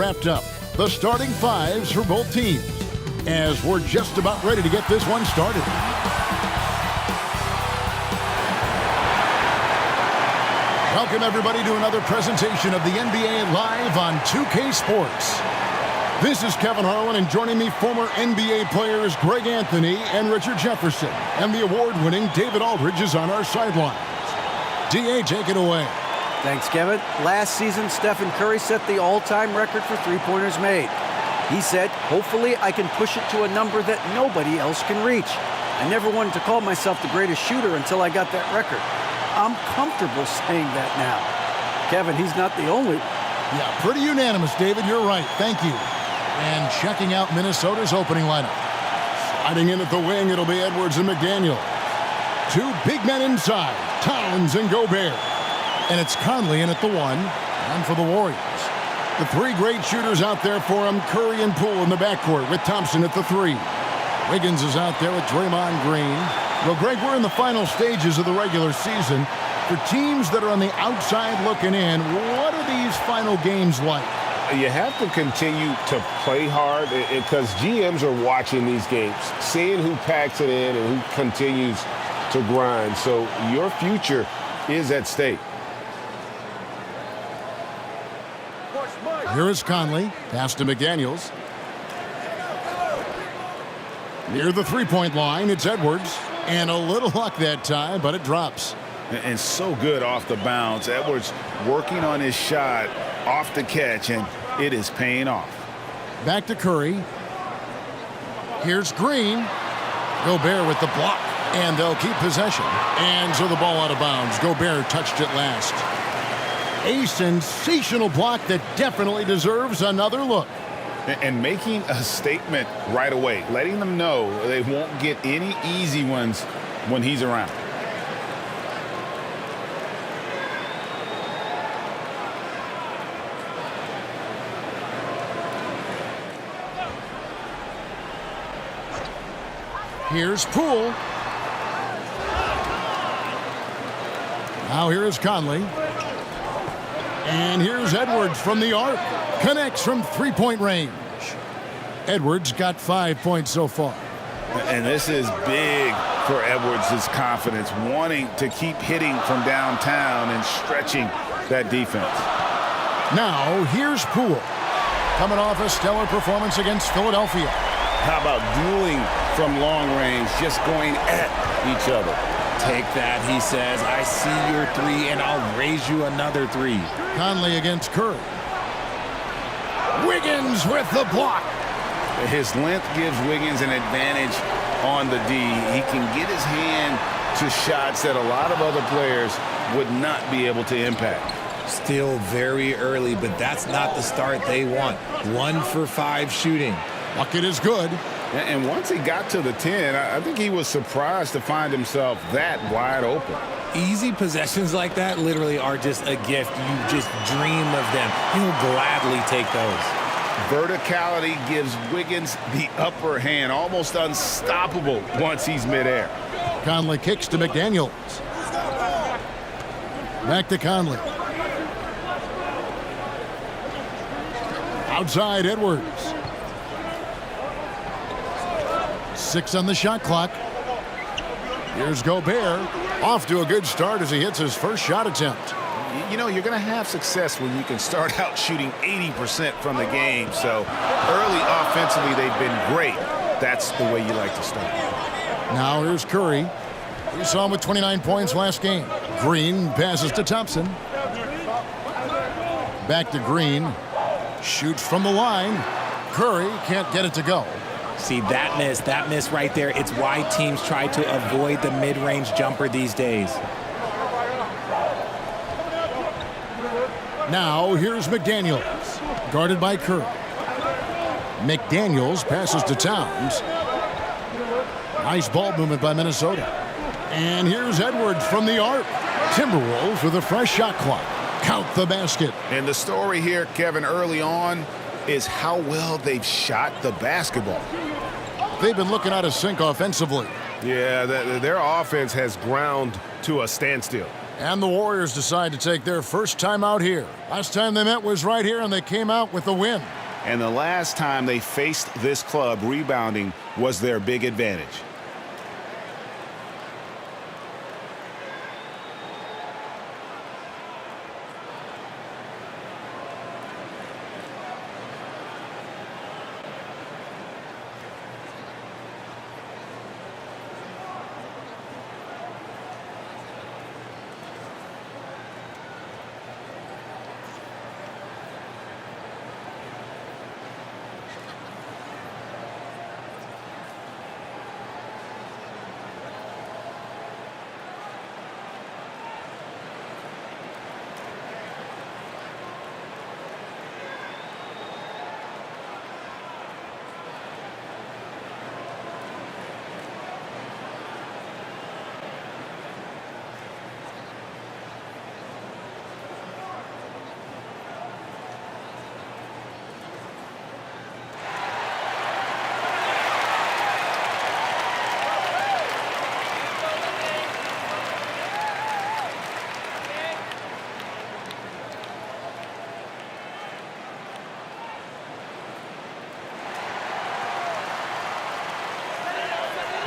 wrapped up. The starting fives for both teams, as we're just about ready to get this one started. Welcome, everybody, to another presentation of the NBA Live on 2K Sports. This is Kevin Harlan, and joining me, former NBA players Greg Anthony and Richard Jefferson. And the award-winning David Aldridge is on our sidelines. D.A., take it away. Thanks, Kevin. Last season, Stephen Curry set the all-time record for three-pointers made. He said, hopefully I can push it to a number that nobody else can reach. I never wanted to call myself the greatest shooter until I got that record. I'm comfortable saying that now. Kevin, he's not the only. Yeah, pretty unanimous, David. You're right. Thank you. And checking out Minnesota's opening lineup. Sliding in at the wing, it'll be Edwards and McDaniel. Two big men inside, Towns and Gobert. And it's Conley in at the one, and for the Warriors. The three great shooters out there for him, Curry and Poole in the backcourt with Thompson at the three. Wiggins is out there with Draymond Green. Well, Greg, we're in the final stages of the regular season. For teams that are on the outside looking in, what are these final games like? You have to continue to play hard because GMs are watching these games, seeing who packs it in and who continues to grind. So your future is at stake. Here is Conley, pass to McDaniels. Near the three-point line, it's Edwards. And a little luck that time, but it drops. And so good off the bounce. Edwards working on his shot off the catch, and it is paying off. Back to Curry. Here's Green. Gobert with the block, and they'll keep possession. And so the ball out of bounds. Gobert touched it last. A sensational block that definitely deserves another look. And making a statement right away, letting them know they won't get any easy ones when he's around. Here's Poole. Now here is Conley. And here's Edwards from the arc. Connects from three-point range. Edwards got 5 points so far. And this is big for Edwards' confidence, wanting to keep hitting from downtown and stretching that defense. Now here's Poole. Coming off a stellar performance against Philadelphia. How about dueling from long range, just going at each other? Take that, he says. I see your three, and I'll raise you another three. Conley against Curry. Wiggins with the block. His length gives Wiggins an advantage on the D. He can get his hand to shots that a lot of other players would not be able to impact. Still very early, but that's not the start they want. 1 for 5 shooting. Bucket is good. And once he got to the 10, I think he was surprised to find himself that wide open. Easy possessions like that literally are just a gift. You just dream of them. He'll gladly take those. Verticality gives Wiggins the upper hand, almost unstoppable once he's midair. Conley kicks to McDaniels. Back to Conley. Outside Edwards. 6 on the shot clock. Here's Gobert. Off to a good start as he hits his first shot attempt. You know, you're going to have success when you can start out shooting 80% from the game. So early offensively, they've been great. That's the way you like to start. Now here's Curry. We saw him with 29 points last game. Green passes to Thompson. Back to Green. Shoots from the line. Curry can't get it to go. See, that miss right there, it's why teams try to avoid the mid-range jumper these days. Now, here's McDaniels, guarded by Curry. McDaniels passes to Towns. Nice ball movement by Minnesota. And here's Edwards from the arc. Timberwolves with a fresh shot clock. Count the basket. And the story here, Kevin, early on is how well they've shot the basketball. They've been looking out of sync offensively. Yeah, their offense has ground to a standstill. And the Warriors decide to take their first time out here. Last time they met was right here, and they came out with the win. And the last time they faced this club, rebounding was their big advantage.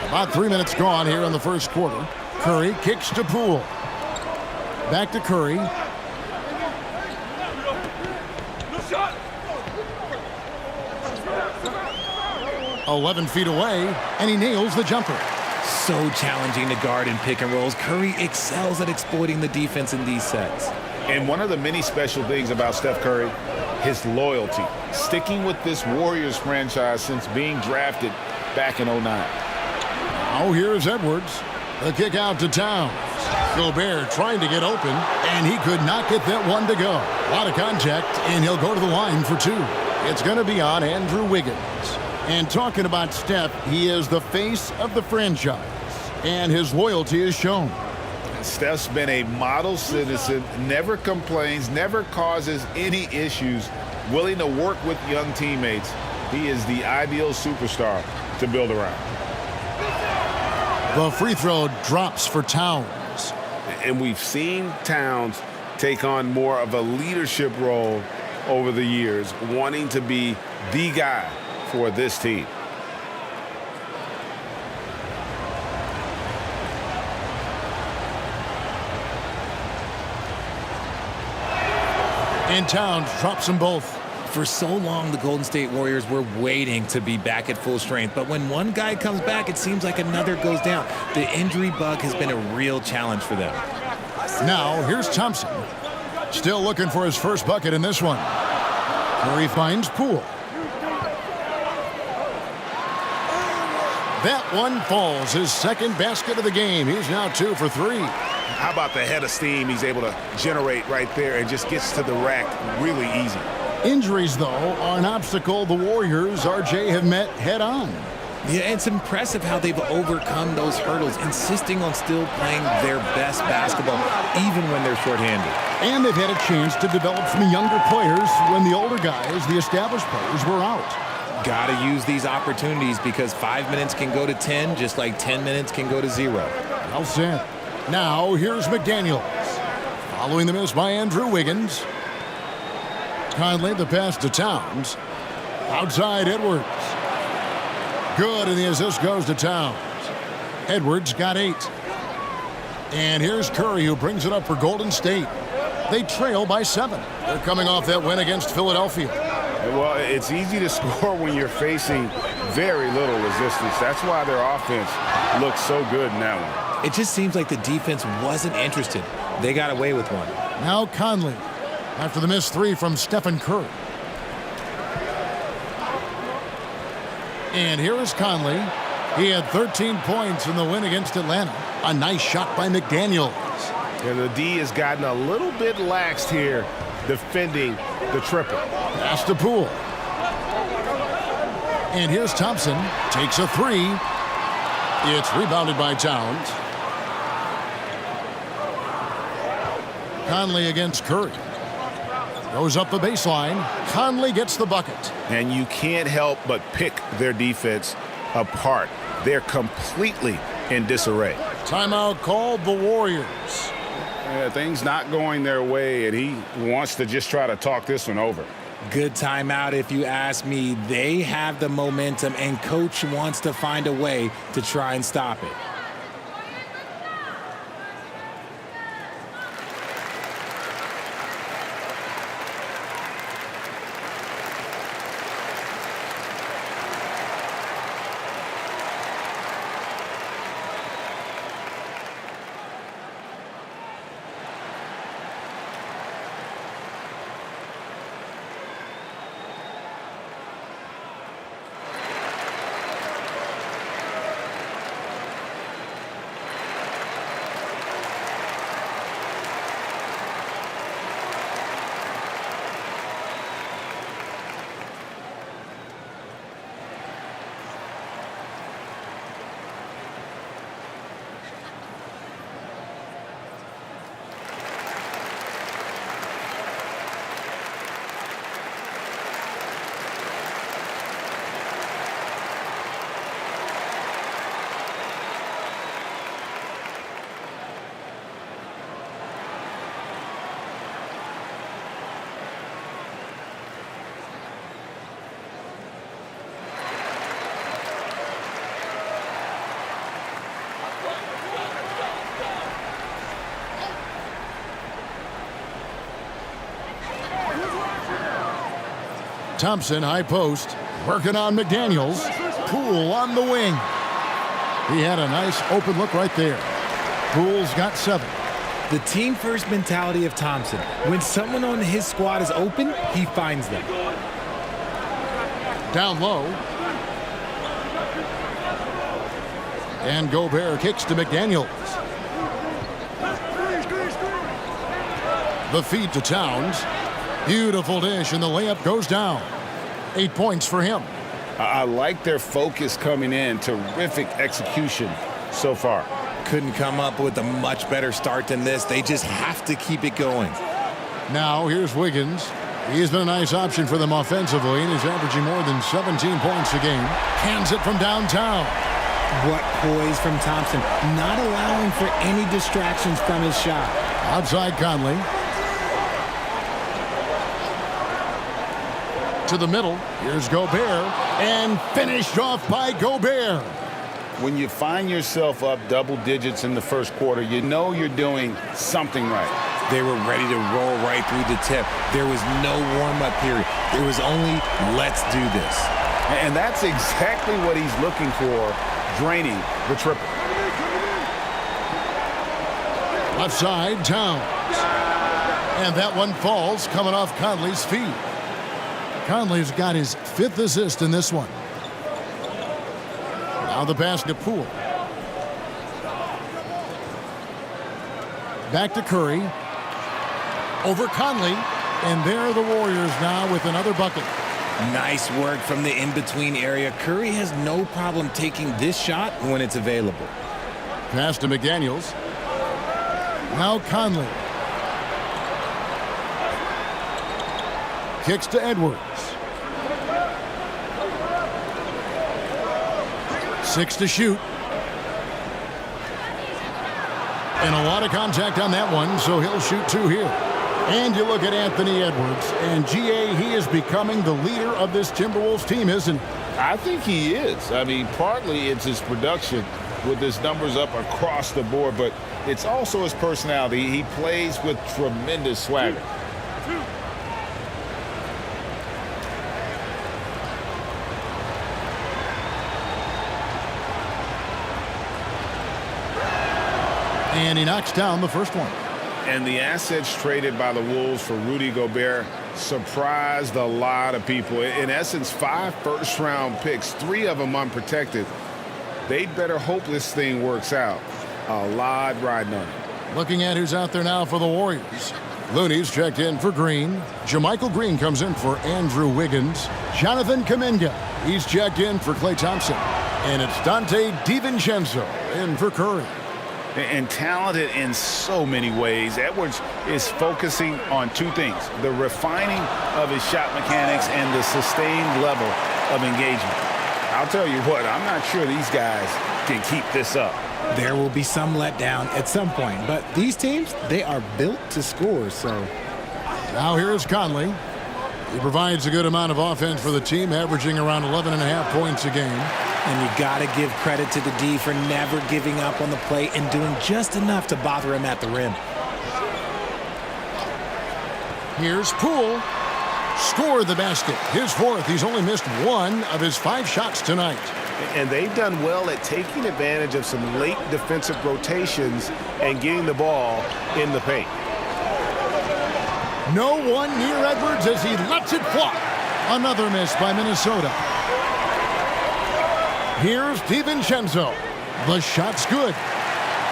About 3 minutes gone here in the first quarter. Curry kicks to Poole. Back to Curry. Shot. 11 feet away, and he nails the jumper. So challenging to guard in pick and rolls. Curry excels at exploiting the defense in these sets. And one of the many special things about Steph Curry, his loyalty. Sticking with this Warriors franchise since being drafted back in '09. Now here's Edwards. The kick out to Towns. Gobert trying to get open, and he could not get that one to go. A lot of contact, and he'll go to the line for two. It's going to be on Andrew Wiggins. And talking about Steph, he is the face of the franchise, and his loyalty is shown. Steph's been a model citizen, never complains, never causes any issues, willing to work with young teammates. He is the ideal superstar to build around. The free throw drops for Towns. And we've seen Towns take on more of a leadership role over the years, wanting to be the guy for this team. And Towns drops them both. For so long, the Golden State Warriors were waiting to be back at full strength. But when one guy comes back, it seems like another goes down. The injury bug has been a real challenge for them. Now, here's Thompson. Still looking for his first bucket in this one. Curry finds Poole. That one falls. His second basket of the game. He's now 2 for 3. How about the head of steam he's able to generate right there and just gets to the rack really easy. Injuries, though, are an obstacle the Warriors, RJ, have met head-on. Yeah, it's impressive how they've overcome those hurdles, insisting on still playing their best basketball, even when they're shorthanded. And they've had a chance to develop some younger players when the older guys, the established players, were out. Got to use these opportunities because 5 minutes can go to 10, just like 10 minutes can go to 0. Well said. Now, here's McDaniels. Following the miss by Andrew Wiggins. Conley, the pass to Towns. Outside, Edwards. Good, and the assist goes to Towns. Edwards got 8. And here's Curry, who brings it up for Golden State. They trail by 7. They're coming off that win against Philadelphia. Well, it's easy to score when you're facing very little resistance. That's why their offense looks so good in that one. It just seems like the defense wasn't interested. They got away with one. Now Conley, after the missed 3 from Stephen Curry. And here is Conley. He had 13 points in the win against Atlanta. A nice shot by McDaniels. And the D has gotten a little bit laxed here defending the triple. Pass to Poole. And here's Thompson. Takes a 3. It's rebounded by Towns. Conley against Curry. Goes up the baseline. Conley gets the bucket. And you can't help but pick their defense apart. They're completely in disarray. Timeout called the Warriors. Things not going their way, and he wants to just try to talk this one over. Good timeout, if you ask me. They have the momentum, and coach wants to find a way to try and stop it. Thompson, high post, working on McDaniels. Poole on the wing. He had a nice open look right there. Poole's got 7. The team-first mentality of Thompson. When someone on his squad is open, he finds them. Down low. And Gobert kicks to McDaniels. The feed to Towns. Beautiful dish, and the layup goes down. 8 points for him. I like their focus coming in. Terrific execution so far. Couldn't come up with a much better start than this. They just have to keep it going. Now here's Wiggins. He's been a nice option for them offensively, and he's averaging more than 17 points a game. Hands it from downtown. What poise from Thompson, not allowing for any distractions from his shot. Outside Conley. To the middle. Here's Gobert. And finished off by Gobert. When you find yourself up double digits in the first quarter, you know you're doing something right. They were ready to roll right through the tip. There was no warm-up period. There was only, let's do this. And that's exactly what he's looking for, draining the triple. Left side, Towns. And that one falls, coming off Conley's feet. Conley's got his 5th assist in this one. Now the pass to Poole. Back to Curry. Over Conley. And there are the Warriors now with another bucket. Nice work from the in-between area. Curry has no problem taking this shot when it's available. Pass to McDaniels. Now Conley. Kicks to Edwards. 6 to shoot. And a lot of contact on that one, so he'll shoot 2 here. And you look at Anthony Edwards, and GA, he is becoming the leader of this Timberwolves team, isn't he? I think he is. I mean, partly it's his production with his numbers up across the board, but it's also his personality. He plays with tremendous swagger. And he knocks down the first one. And the assets traded by the Wolves for Rudy Gobert surprised a lot of people. In essence, 5 first-round picks, 3 of them unprotected. They'd better hope this thing works out. A lot riding on it. Looking at who's out there now for the Warriors. Looney's checked in for Green. JaMychal Green comes in for Andrew Wiggins. Jonathan Kuminga, he's checked in for Klay Thompson. And it's Dante DiVincenzo in for Curry. And talented in so many ways. Edwards is focusing on 2 things: the refining of his shot mechanics and the sustained level of engagement. I'll tell you what, I'm not sure these guys can keep this up. There will be some letdown at some point, but these teams, they are built to score, so. Now here's Conley. He provides a good amount of offense for the team, averaging around 11.5 points a game. And you got to give credit to the D for never giving up on the play and doing just enough to bother him at the rim. Here's Poole. Scored the basket. His fourth. He's only missed 1 of his 5 shots tonight. And they've done well at taking advantage of some late defensive rotations and getting the ball in the paint. No one near Edwards as he lets it fly. Another miss by Minnesota. Here's DiVincenzo. The shot's good.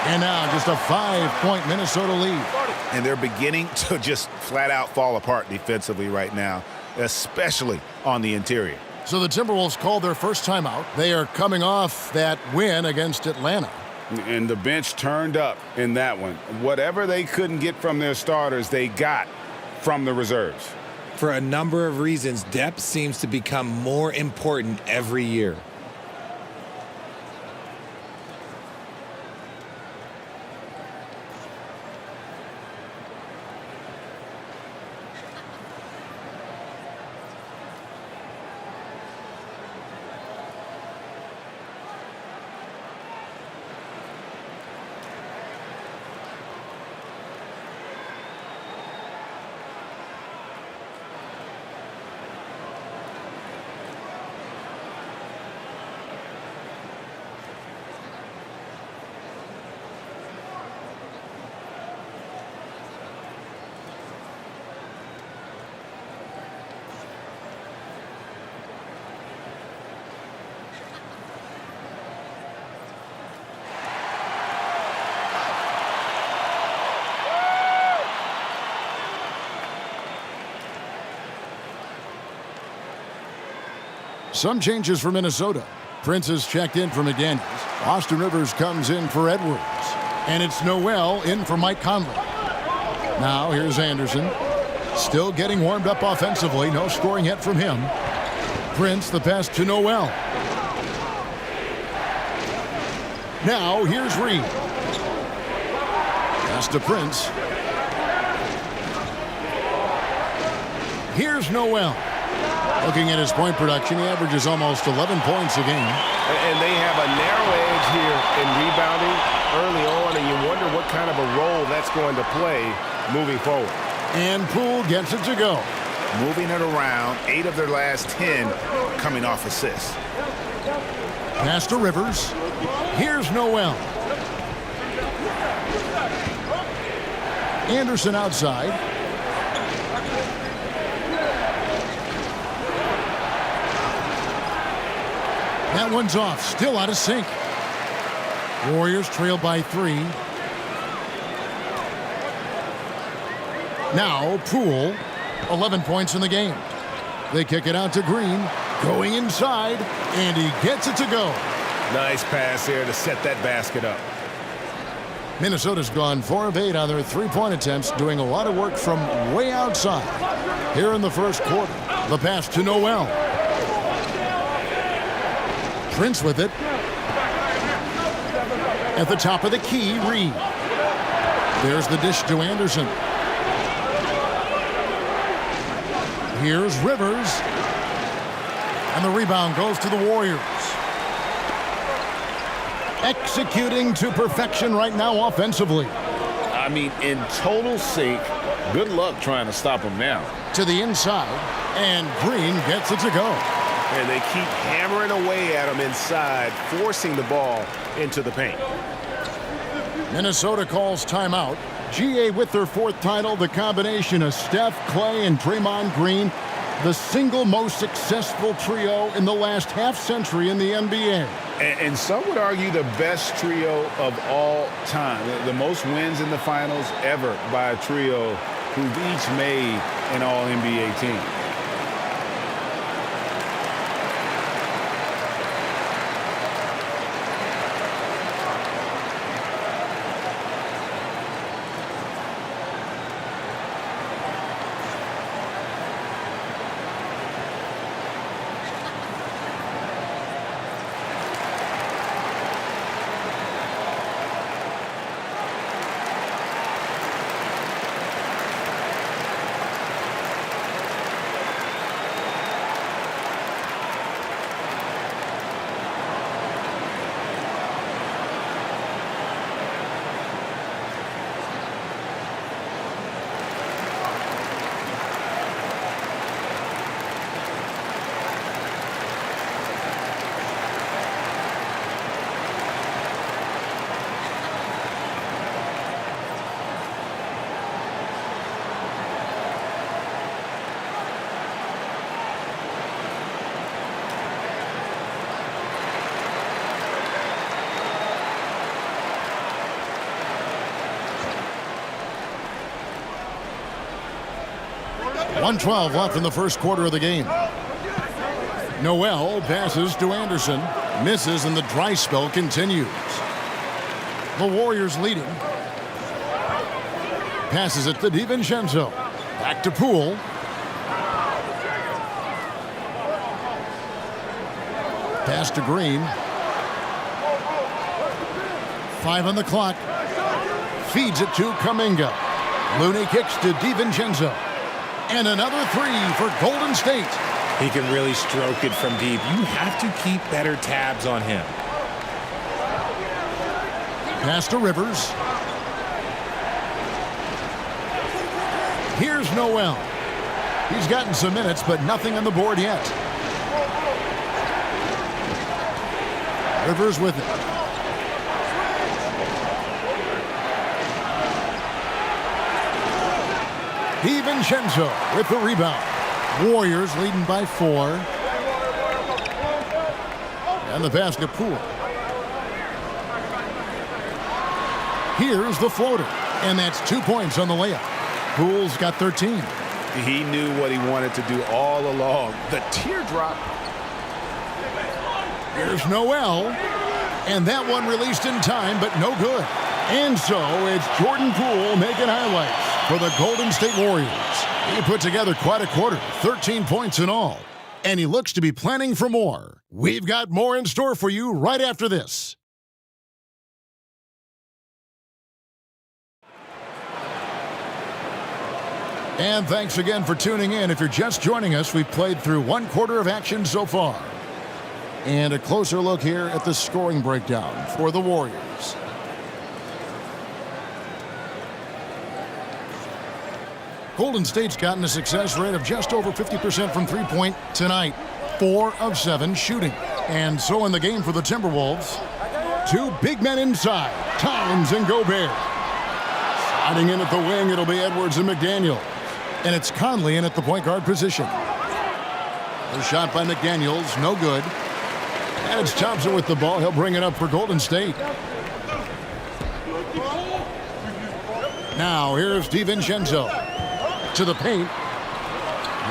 And now just a 5-point Minnesota lead. And they're beginning to just flat out fall apart defensively right now, especially on the interior. So the Timberwolves called their first timeout. They are coming off that win against Atlanta. And the bench turned up in that one. Whatever they couldn't get from their starters, they got from the reserves. For a number of reasons, depth seems to become more important every year. Some changes for Minnesota. Prince is checked in for McDaniels. Austin Rivers comes in for Edwards. And it's Noel in for Mike Conley. Now here's Anderson. Still getting warmed up offensively. No scoring yet from him. Prince the pass to Noel. Now here's Reed. Pass to Prince. Here's Noel. Looking at his point production, he averages almost 11 points a game. And they have a narrow edge here in rebounding early on, and you wonder what kind of a role that's going to play moving forward. And Poole gets it to go. Moving it around, 8 of their last 10 coming off assists. Pass to Rivers. Here's Noel. Anderson outside. That one's off. Still out of sync. Warriors trail by 3. Now Poole. 11 points in the game. They kick it out to Green. Going inside. And he gets it to go. Nice pass there to set that basket up. Minnesota's gone 4 of 8 on their 3-point attempts, doing a lot of work from way outside. Here in the first quarter, the pass to Noel. Prince with it. At the top of the key, Reed. There's the dish to Anderson. Here's Rivers. And the rebound goes to the Warriors. Executing to perfection right now offensively. I mean, in total sync. Good luck trying to stop him now. To the inside, and Green gets it to go. And they keep hammering away at him inside, forcing the ball into the paint. Minnesota calls timeout. GA with their 4th title, the combination of Steph, Clay, and Draymond Green, the single most successful trio in the last half-century in the NBA. And some would argue the best trio of all time. The most wins in the finals ever by a trio who've each made an All-NBA team. 1:12 left in the first quarter of the game. Noel passes to Anderson. Misses, and the dry spell continues. The Warriors leading. Passes it to DiVincenzo. Back to Poole. Pass to Green. 5 on the clock. Feeds it to Kuminga. Looney kicks to DiVincenzo. And another 3 for Golden State. He can really stroke it from deep. You have to keep better tabs on him. Pass to Rivers. Here's Noel. He's gotten some minutes, but nothing on the board yet. Rivers with it. DiVincenzo with the rebound. Warriors leading by 4. And the pass to Poole. Here's the floater. And that's 2 points on the layup. Poole's got 13. He knew what he wanted to do all along. The teardrop. Here's Noel. And that one released in time, but no good. And so it's Jordan Poole making highlights for the Golden State Warriors. He put together quite a quarter, 13 points in all. And he looks to be planning for more. We've got more in store for you right after this. And thanks again for tuning in. If you're just joining us, we've played through 1 quarter of action so far. And a closer look here at the scoring breakdown for the Warriors. Golden State's gotten a success rate of just over 50% from three-point tonight. 4 of 7 shooting. And so in the game for the Timberwolves, 2 big men inside, Towns and Gobert. Sliding in at the wing, it'll be Edwards and McDaniel. And it's Conley in at the point guard position. A shot by McDaniels, no good. And it's Thompson with the ball. He'll bring it up for Golden State. Now here's DiVincenzo to the paint.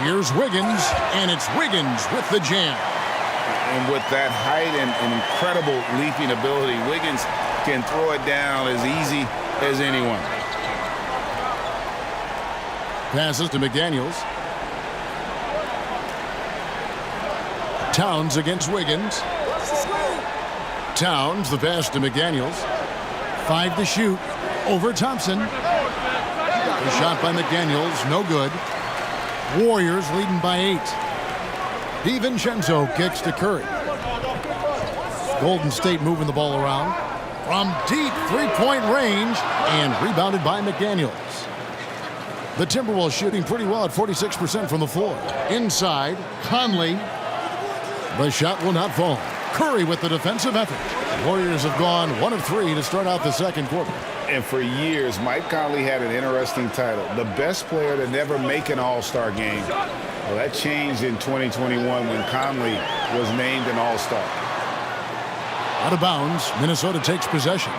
Here's Wiggins, and it's Wiggins with the jam. And with that height and incredible leaping ability, Wiggins can throw it down as easy as anyone. Passes to McDaniels. Towns against Wiggins. Towns, the pass to McDaniels. 5 to shoot. Over Thompson. The shot by McDaniels, no good. Warriors leading by 8. DiVincenzo kicks to Curry. Golden State moving the ball around. From deep three-point range and rebounded by McDaniels. The Timberwolves shooting pretty well at 46% from the floor. Inside, Conley. The shot will not fall. Curry with the defensive effort. Warriors have gone 1 of 3 to start out the second quarter. And for years, Mike Conley had an interesting title, the best player to never make an All-Star game. Well, that changed in 2021 when Conley was named an All-Star. Out of bounds, Minnesota takes possession.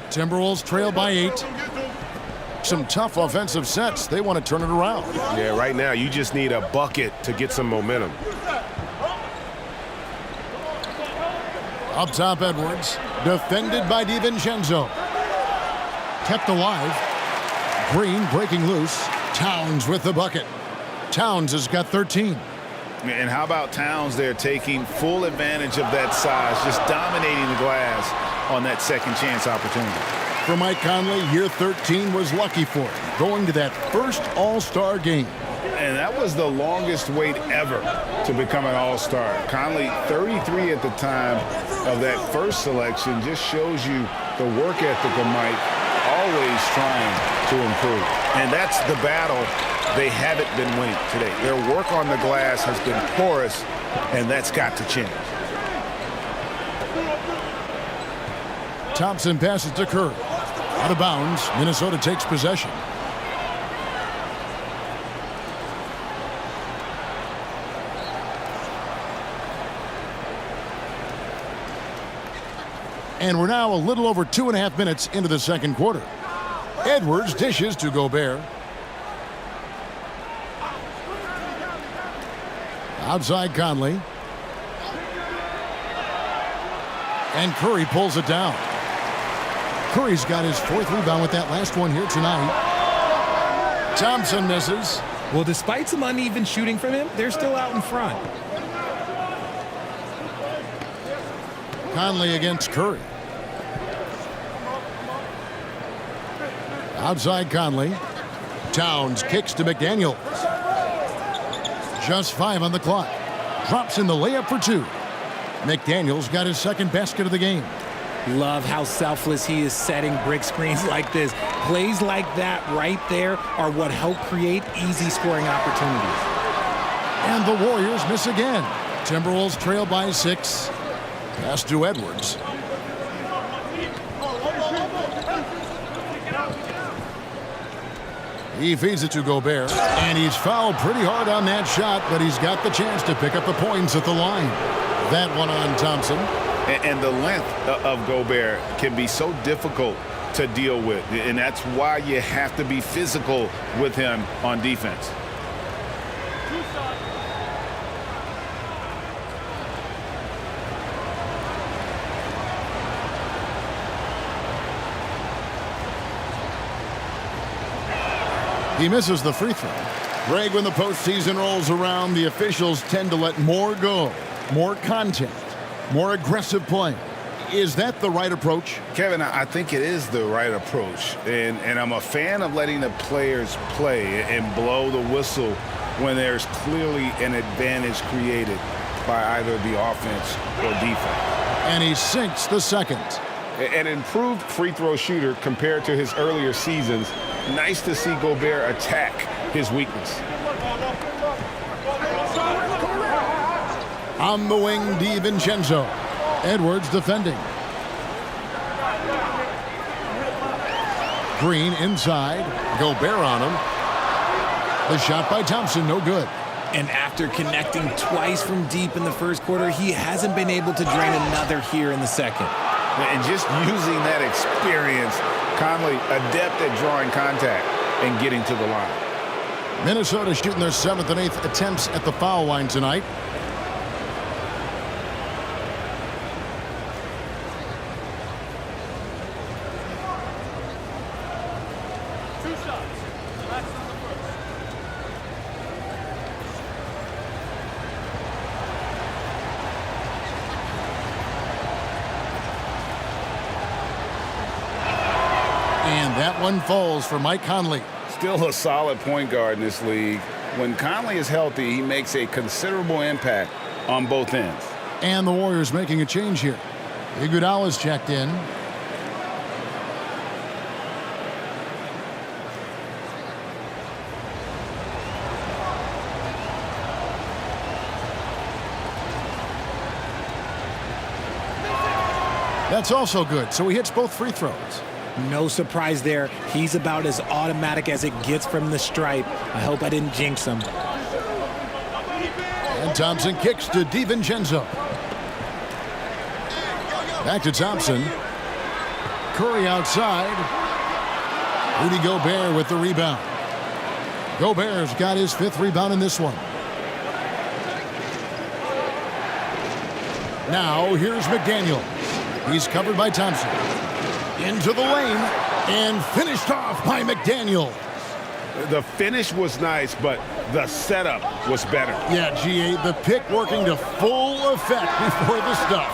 Timberwolves trail by 8. Some tough offensive sets. They want to turn it around. Yeah, right now you just need a bucket to get some momentum. Up top, Edwards. Defended by DiVincenzo. Kept alive. Green breaking loose. Towns with the bucket. Towns has got 13. And how about Towns there taking full advantage of that size, just dominating the glass on that second chance opportunity. For Mike Conley, year 13 was lucky for him, going to that first All-Star game. And that was the longest wait ever to become an All-Star. Conley, 33 at the time of that first selection, just shows you the work ethic of Mike, always trying to improve. And that's the battle they haven't been winning today. Their work on the glass has been porous, and that's got to change. Thompson passes to Curry. Out of bounds, Minnesota takes possession. And we're now a little over 2.5 minutes into the second quarter. Edwards dishes to Gobert. Outside Conley. And Curry pulls it down. Curry's got his 4th rebound with that last one here tonight. Thompson misses. Well, despite some uneven shooting from him, they're still out in front. Conley against Curry. Outside Conley. Towns kicks to McDaniels. Just 5 on the clock. Drops in the layup for 2. McDaniels got his 2nd basket of the game. Love how selfless he is setting brick screens like this. Plays like that right there are what help create easy scoring opportunities. And the Warriors miss again. Timberwolves trail by 6. Pass to Edwards. He feeds it to Gobert, and he's fouled pretty hard on that shot, but he's got the chance to pick up the points at the line. That one on Thompson. And the length of Gobert can be so difficult to deal with, and that's why you have to be physical with him on defense. He misses the free throw. Greg, when the postseason rolls around, the officials tend to let more go, more contact, more aggressive play. Is that the right approach? Kevin, I think it is the right approach, and I'm a fan of letting the players play and blow the whistle when there's clearly an advantage created by either the offense or defense. And he sinks the second. An improved free throw shooter compared to his earlier seasons. Nice to see Gobert attack his weakness. On the wing, DiVincenzo. Edwards defending. Green inside. Gobert on him. The shot by Thompson, no good. And after connecting twice from deep in the first quarter, he hasn't been able to drain another here in the second. And just using that experience, Conley adept at drawing contact and getting to the line. Minnesota shooting their 7th and 8th attempts at the foul line tonight. And that one falls for Mike Conley. Still a solid point guard in this league. When Conley is healthy, he makes a considerable impact on both ends. And the Warriors making a change here. Iguodala's checked in. That's also good, so he hits both free throws. No surprise there. He's about as automatic as it gets from the stripe. I hope I didn't jinx him. And Thompson kicks to DiVincenzo. Back to Thompson. Curry outside. Rudy Gobert with the rebound. Gobert's got his 5th rebound in this one. Now here's McDaniel. He's covered by Thompson. Into the lane and finished off by McDaniel. The finish was nice, but the setup was better. Yeah, G8, the pick working to full effect before the stuff.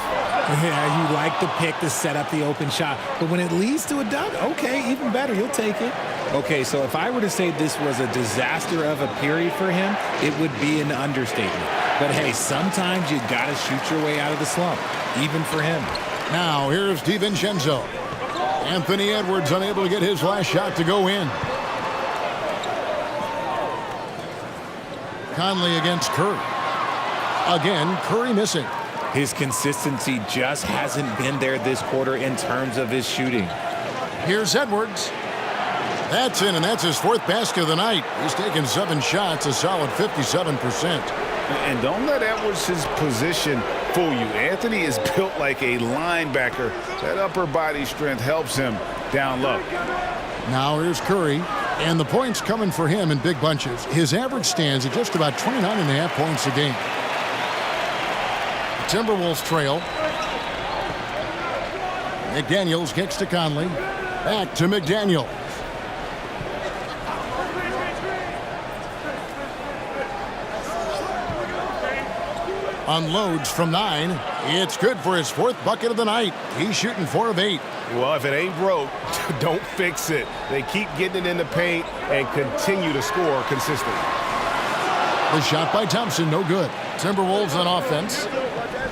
Yeah, you like the pick to set up the open shot, but when it leads to a dunk, okay, even better, you'll take it. Okay, so if I were to say this was a disaster of a period for him, it would be an understatement. But hey, sometimes you gotta shoot your way out of the slump, even for him. Now here's DiVincenzo. Anthony Edwards unable to get his last shot to go in. Conley against Curry. Again, Curry missing. His consistency just hasn't been there this quarter in terms of his shooting. Here's Edwards. That's in, and that's his 4th basket of the night. He's taken 7 shots, a solid 57%. And don't let Edwards' position fool you. Anthony is built like a linebacker. That upper body strength helps him down low. Now here's Curry, and the points coming for him in big bunches. His average stands at just about 29.5 points a game. The Timberwolves trail. McDaniels kicks to Conley. Back to McDaniels. Unloads from 9. It's good for his 4th bucket of the night. He's shooting 4 of 8. Well, if it ain't broke, don't fix it. They keep getting it in the paint and continue to score consistently. The shot by Thompson, no good. Timberwolves on offense.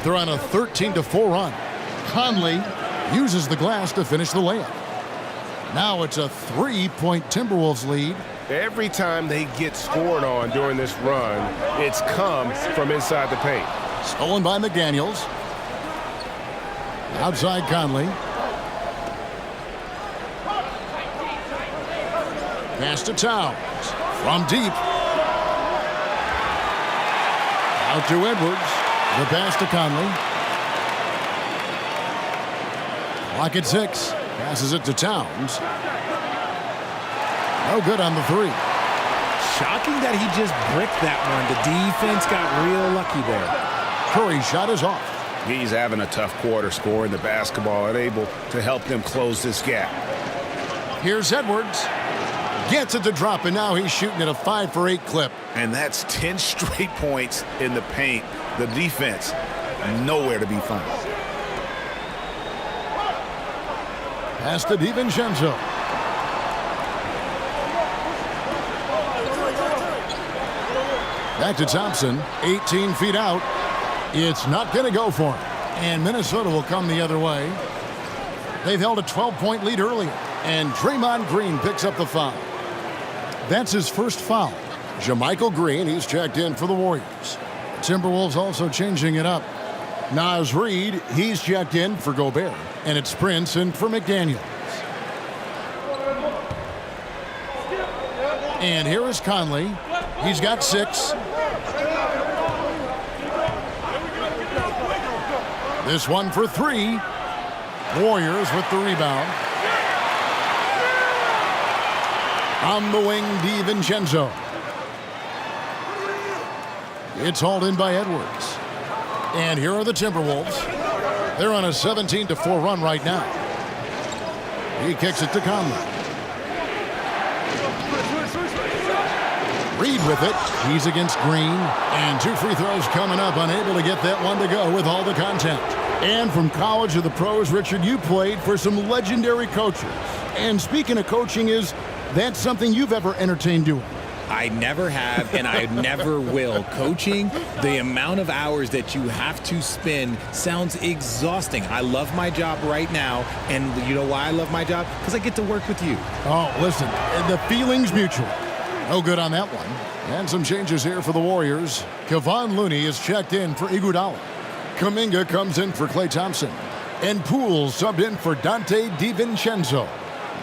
They're on a 13-4 run. Conley uses the glass to finish the layup. Now it's a 3-point Timberwolves lead. Every time they get scored on during this run, it's come from inside the paint. Stolen by McDaniels. Outside Conley. Pass to Towns. From deep. Out to Edwards. The pass to Conley. Clock at 6. Passes it to Towns. No good on the 3. Shocking that he just bricked that one. The defense got real lucky there. Curry's shot is off. He's having a tough quarter scoring the basketball and able to help them close this gap. Here's Edwards. Gets it to drop, and now he's shooting at a 5 for 8 clip. And that's 10 straight points in the paint. The defense, nowhere to be found. Pass to DiVincenzo. Back to Thompson, 18 feet out. It's not going to go for him. And Minnesota will come the other way. They've held a 12-point lead earlier. And Draymond Green picks up the foul. That's his first foul. JaMychal Green, he's checked in for the Warriors. Timberwolves also changing it up. Naz Reid, he's checked in for Gobert. And it's Prince in for McDaniels. And here is Conley. He's got 6. This one for 3. Warriors with the rebound. On the wing, DiVincenzo. It's hauled in by Edwards. And here are the Timberwolves. They're on a 17-4 run right now. He kicks it to Conley. Reid with it. He's against Green. And 2 free throws coming up. Unable to get that one to go with all the contact. And from college to the pros, Richard, you played for some legendary coaches. And speaking of coaching, is that something you've ever entertained doing? I never have, and I never will. Coaching, the amount of hours that you have to spend sounds exhausting. I love my job right now, and you know why I love my job? Because I get to work with you. Oh, listen, the feeling's mutual. No good on that one. And some changes here for the Warriors. Kevon Looney is checked in for Iguodala. Kuminga comes in for Klay Thompson. And Poole subbed in for Dante DiVincenzo.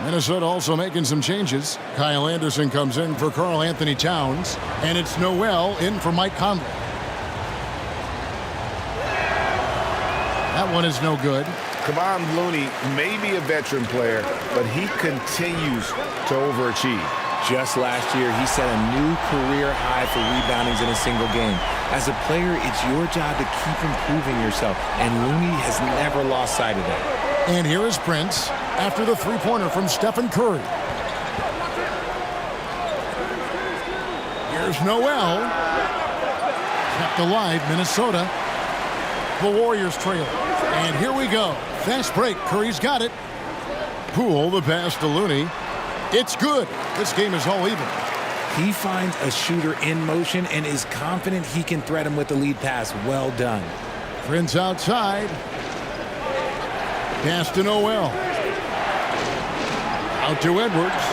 Minnesota also making some changes. Kyle Anderson comes in for Karl Anthony Towns. And it's Noel in for Mike Conley. That one is no good. Kevon Looney may be a veteran player, but he continues to overachieve. Just last year, he set a new career high for reboundings in a single game. As a player, it's your job to keep improving yourself, and Looney has never lost sight of that. And here is Prince after the three-pointer from Stephen Curry. Here's Noel. Kept alive, Minnesota. The Warriors trail. And here we go. Fast break. Curry's got it. Poole, the pass to Looney. It's good. This game is all even. He finds a shooter in motion and is confident he can threat him with the lead pass. Well done. Prince outside. Pass to Noel. Out to Edwards.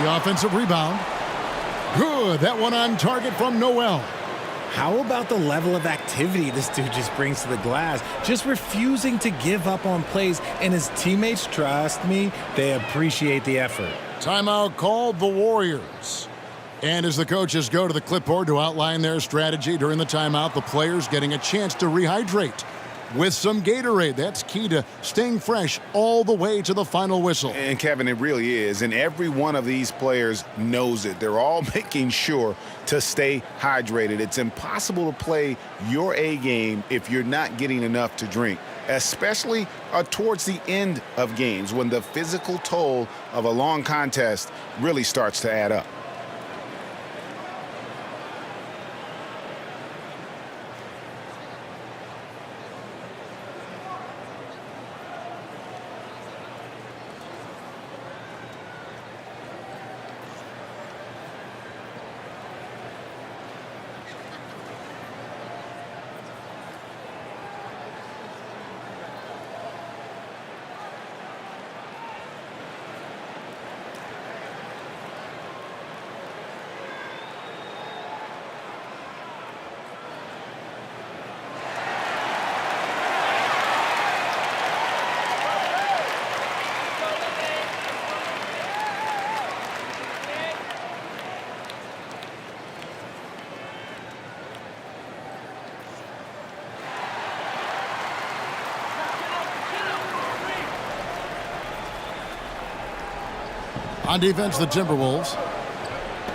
The offensive rebound. Good. That one on target from Noel. How about the level of activity this dude just brings to the glass? Just refusing to give up on plays, and his teammates, trust me, they appreciate the effort. Timeout called the Warriors. And as the coaches go to the clipboard to outline their strategy during the timeout, the players getting a chance to rehydrate with some Gatorade. That's key to staying fresh all the way to the final whistle. And Kevin, it really is. And every one of these players knows it. They're all making sure to stay hydrated. It's impossible to play your A game if you're not getting enough to drink, especially towards the end of games when the physical toll of a long contest really starts to add up. On defense, the Timberwolves.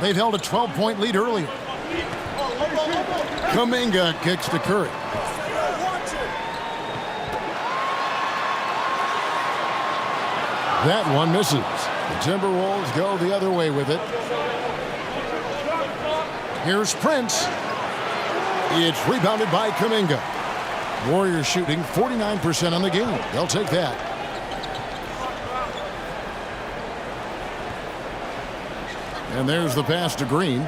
They've held a 12-point lead earlier. Kuminga kicks to Curry. That one misses. The Timberwolves go the other way with it. Here's Prince. It's rebounded by Kuminga. Warriors shooting 49% on the game. They'll take that. And there's the pass to Green.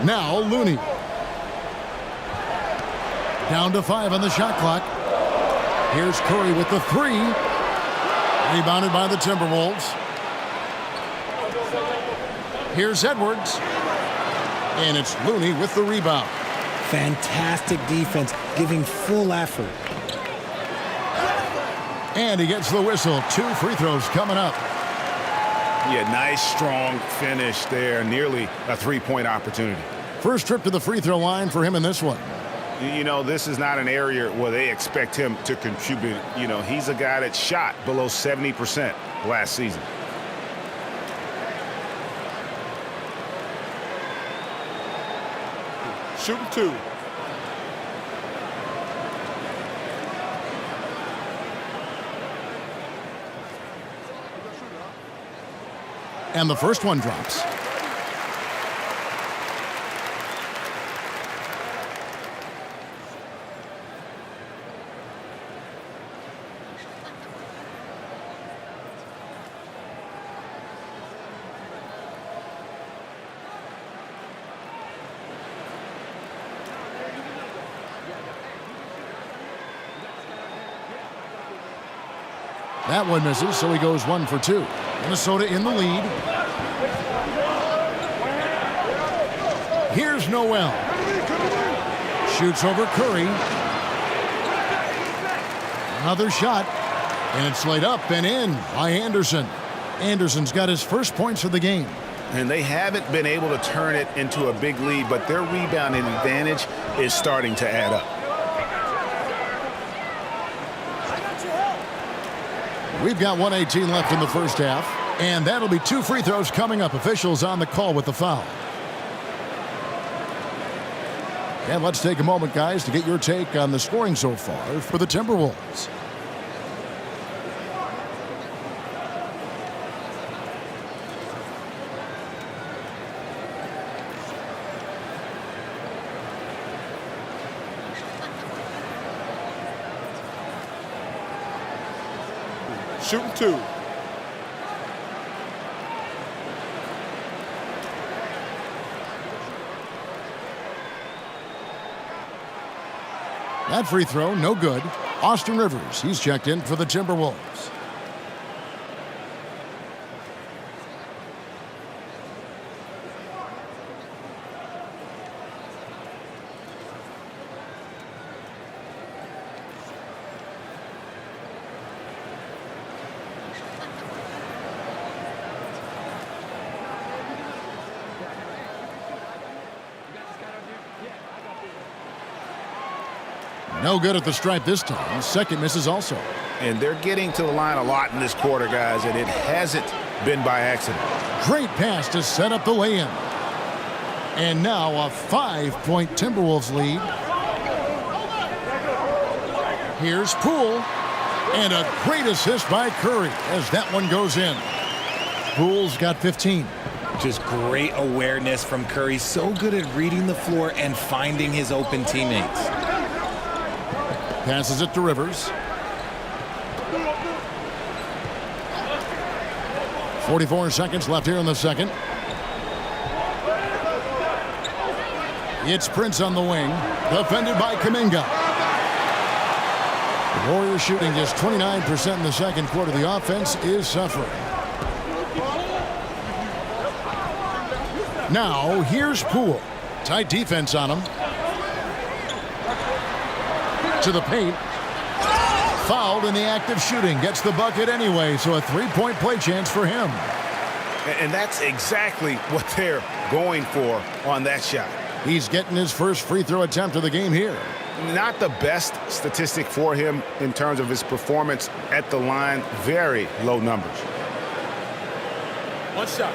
Now Looney. Down to 5 on the shot clock. Here's Curry with the 3. Rebounded by the Timberwolves. Here's Edwards. And it's Looney with the rebound. Fantastic defense, giving full effort. And he gets the whistle. 2 free throws coming up. Yeah, nice, strong finish there. Nearly a three-point opportunity. First trip to the free throw line for him in this one. You know, this is not an area where they expect him to contribute. You know, he's a guy that shot below 70% last season. Shooting 2. And the first one drops. That one misses, so he goes 1 for 2. Minnesota in the lead. Here's Noel. Shoots over Curry. Another shot. And it's laid up and in by Anderson. Anderson's got his first points of the game. And they haven't been able to turn it into a big lead, but their rebounding advantage is starting to add up. We've got 1:18 left in the first half. And that'll be 2 free throws coming up. Officials on the call with the foul. And let's take a moment, guys, to get your take on the scoring so far for the Timberwolves. Shooting 2. That free throw, no good. Austin Rivers, he's checked in for the Timberwolves. No good at the stripe this time. Second misses also. And they're getting to the line a lot in this quarter, guys, and it hasn't been by accident. Great pass to set up the lay-in. And now a 5-point Timberwolves lead. Here's Poole. And a great assist by Curry as that one goes in. Poole's got 15. Just great awareness from Curry. So good at reading the floor and finding his open teammates. Passes it to Rivers. 44 seconds left here in the second. It's Prince on the wing. Defended by Kuminga. The Warriors shooting just 29% in the second quarter. The offense is suffering. Now, here's Poole. Tight defense on him. To the paint. Fouled in the act of shooting. Gets the bucket anyway, so a three-point play chance for him. And that's exactly what they're going for on that shot. He's getting his first free throw attempt of the game here. Not the best statistic for him in terms of his performance at the line. Very low numbers. One shot.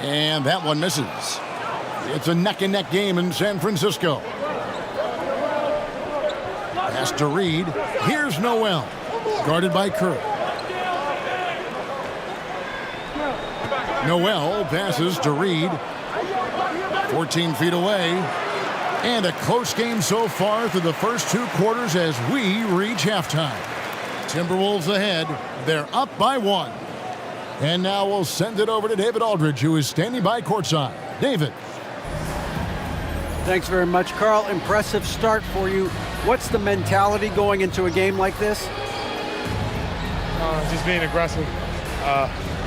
And that one misses. It's a neck-and-neck game in San Francisco. Pass to Reed. Here's Noel. Guarded by Kerr. Noel passes to Reed. 14 feet away. And a close game so far through the first two quarters as we reach halftime. Timberwolves ahead. They're up by 1. And now we'll send it over to David Aldridge, who is standing by courtside. David. Thanks very much, Carl. Impressive start for you. What's the mentality going into a game like this? Just being aggressive.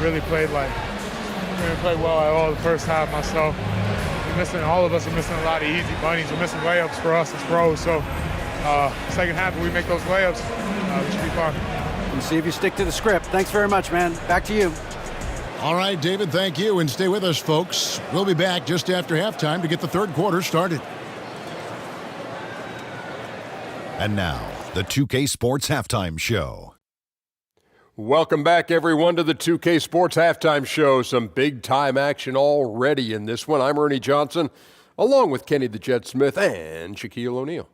Really played well at all the first half myself. All of us are missing a lot of easy bunnies. We're missing layups for us as pros. So second half, if we make those layups, we should be fine. And see if you stick to the script. Thanks very much, man. Back to you. All right, David, thank you. And stay with us, folks. We'll be back just after halftime to get the third quarter started. And now, the 2K Sports Halftime Show. Welcome back, everyone, to the 2K Sports Halftime Show. Some big-time action already in this one. I'm Ernie Johnson, along with Kenny the Jet Smith and Shaquille O'Neal.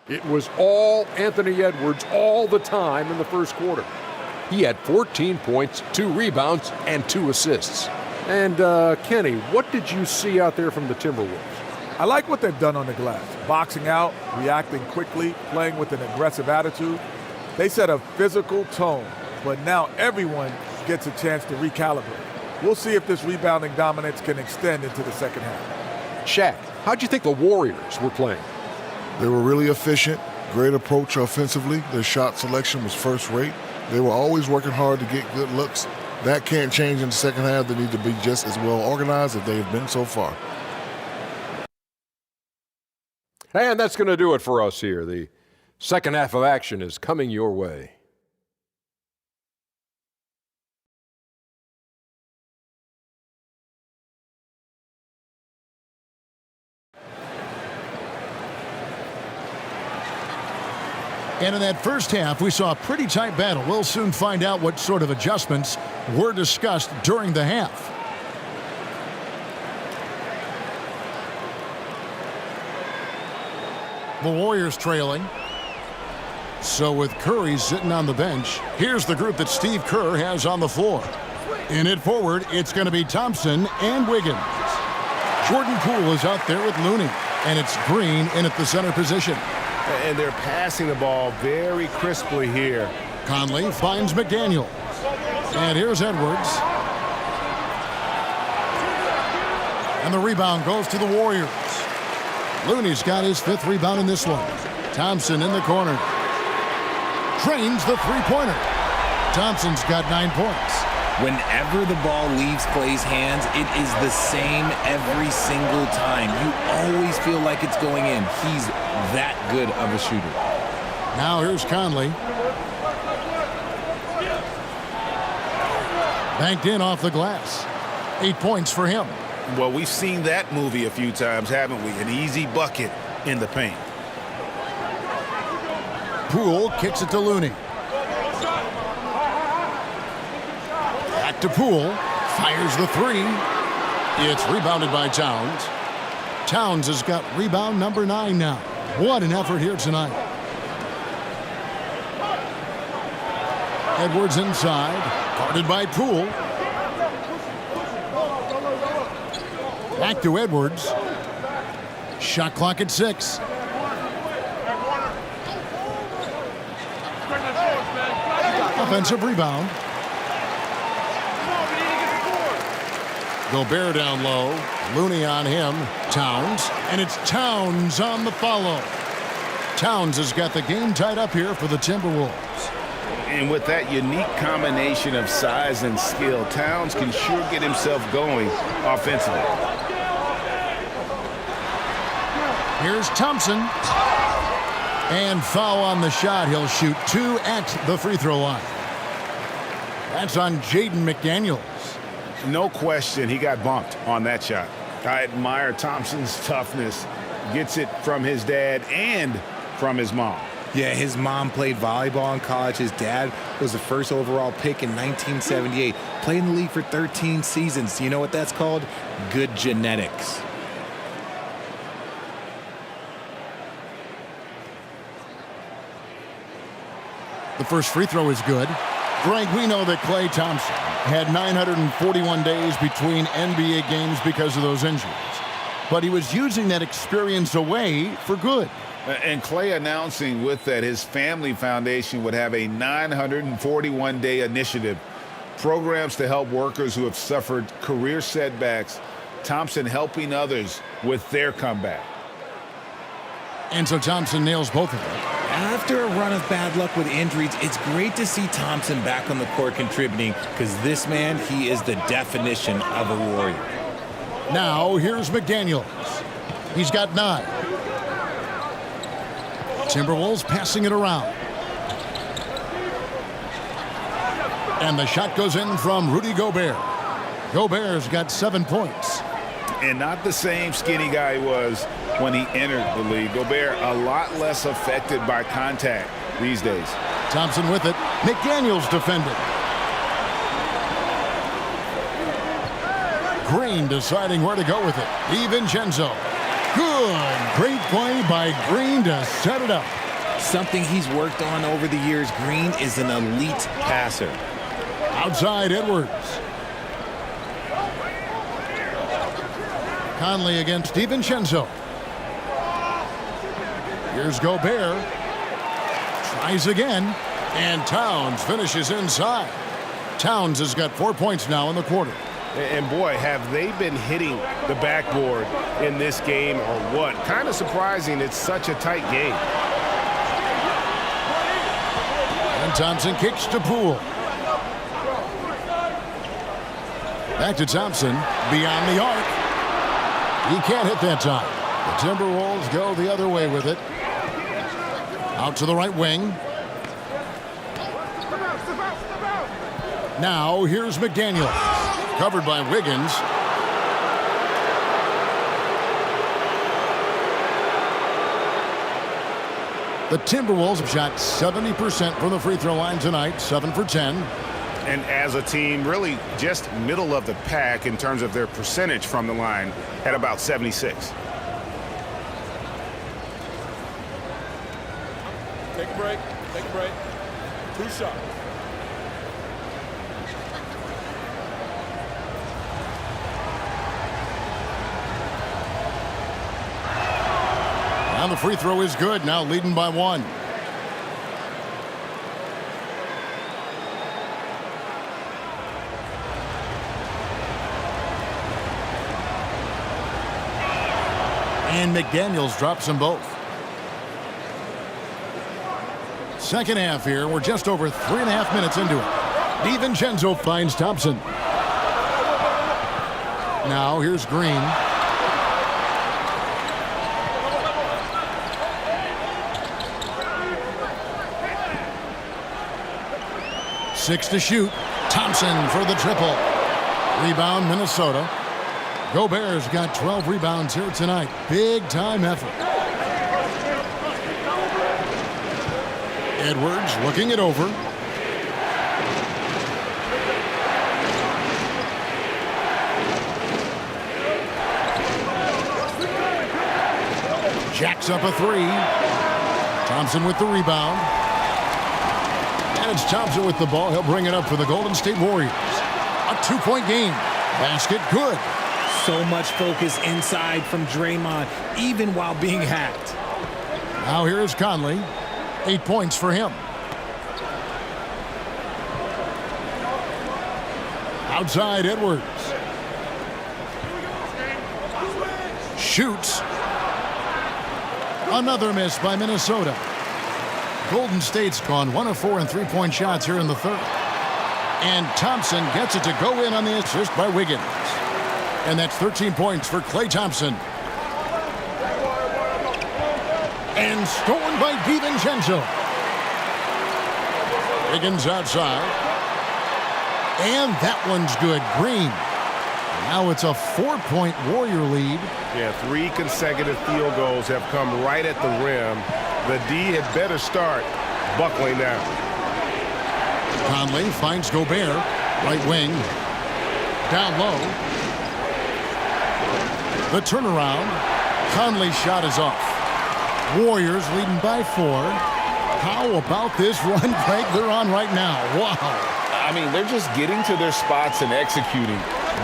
It was all Anthony Edwards all the time in the first quarter. He had 14 points, 2 rebounds, and 2 assists. And, Kenny, what did you see out there from the Timberwolves? I like what they've done on the glass. Boxing out, reacting quickly, playing with an aggressive attitude. They set a physical tone, but now everyone gets a chance to recalibrate. We'll see if this rebounding dominance can extend into the second half. Shaq, how'd you think the Warriors were playing? They were really efficient, great approach offensively. Their shot selection was first rate. They were always working hard to get good looks. That can't change in the second half. They need to be just as well organized as they've been so far. And that's going to do it for us here. The second half of action is coming your way. And in that first half, we saw a pretty tight battle. We'll soon find out what sort of adjustments were discussed during the half. The Warriors trailing. So with Curry sitting on the bench, here's the group that Steve Kerr has on the floor. In it forward, it's going to be Thompson and Wiggins. Jordan Poole is out there with Looney, and it's Green in at the center position. And they're passing the ball very crisply here. Conley finds McDaniel. And here's Edwards. And the rebound goes to the Warriors. Looney's got his 5th rebound in this one. Thompson in the corner. Drains the three-pointer. Thompson's got 9 points. Whenever the ball leaves Clay's hands, it is the same every single time. You always feel like it's going in. He's that good of a shooter. Now here's Conley. Banked in off the glass. 8 points for him. Well, we've seen that movie a few times, haven't we? An easy bucket in the paint. Poole kicks it to Looney. Back to Poole. Fires the three. It's rebounded by Towns. Towns has got rebound number 9 now. What an effort here tonight. Edwards inside. Guarded by Poole. Back to Edwards. Shot clock at 6. Offensive rebound. Gobert down low. Looney on him. Towns. And it's Towns on the follow. Towns has got the game tied up here for the Timberwolves. And with that unique combination of size and skill, Towns can sure get himself going offensively. Here's Thompson. And foul on the shot. He'll shoot 2 at the free throw line. That's on Jaden McDaniels. No question he got bumped on that shot. I admire Thompson's toughness. Gets it from his dad and from his mom. Yeah, his mom played volleyball in college. His dad was the first overall pick in 1978. Played in the league for 13 seasons. You know what that's called? Good genetics. The first free throw is good. Greg, we know that Klay Thompson had 941 days between NBA games because of those injuries. But he was using that experience away for good. And Klay announcing with that his family foundation would have a 941-day initiative. Programs to help workers who have suffered career setbacks. Thompson helping others with their comeback. And so Thompson nails both of them. After a run of bad luck with injuries, it's great to see Thompson back on the court contributing because this man, he is the definition of a warrior. Now, here's McDaniels. He's got 9. Timberwolves passing it around. And the shot goes in from Rudy Gobert. Gobert's got 7 points. And not the same skinny guy he was when he entered the league. Gobert a lot less affected by contact these days. Thompson with it. McDaniels defended. Green deciding where to go with it. DiVincenzo. Good. Great play by Green to set it up. Something he's worked on over the years. Green is an elite passer. Outside Edwards. Conley against DiVincenzo. Here's Gobert. Tries again. And Towns finishes inside. Towns has got 4 points now in the quarter. And boy, have they been hitting the backboard in this game or what? Kind of surprising it's such a tight game. And Thompson kicks to Poole. Back to Thompson. Beyond the arc. He can't hit that time. The Timberwolves go the other way with it. Out to the right wing. Now here's McDaniels. Covered by Wiggins. The Timberwolves have shot 70% from the free throw line tonight, 7 for 10. And as a team, really just middle of the pack in terms of their percentage from the line at about 76. Take a break. Take a break. 2 shots. And the free throw is good, now leading by 1. And McDaniels drops them both. Second half here, we're just over 3.5 minutes into it. DiVincenzo finds Thompson. Now here's Green. 6 to shoot. Thompson for the triple. Rebound, Minnesota. Gobert's got 12 rebounds here tonight. Big-time effort. Edwards looking it over. Jacks up a 3. Thompson with the rebound. And it's Thompson with the ball. He'll bring it up for the Golden State Warriors. A 2-point game. Basket good. So much focus inside from Draymond, even while being hacked. Now here is Conley. 8 points for him. Outside Edwards. Shoots. Another miss by Minnesota. Golden State's gone 1 of 4 in three-point shots here in the third. And Thompson gets it to go in on the assist by Wiggins. And that's 13 points for Klay Thompson. And stolen by DiVincenzo. Wiggins outside. And that one's good. Green. Now it's a 4-point Warrior lead. Yeah, 3 consecutive field goals have come right at the rim. The D had better start buckling down. Conley finds Gobert. Right wing. Down low. The turnaround. Conley's shot is off. Warriors leading by 4. How about this run break they're on right now? Wow. I mean, they're just getting to their spots and executing,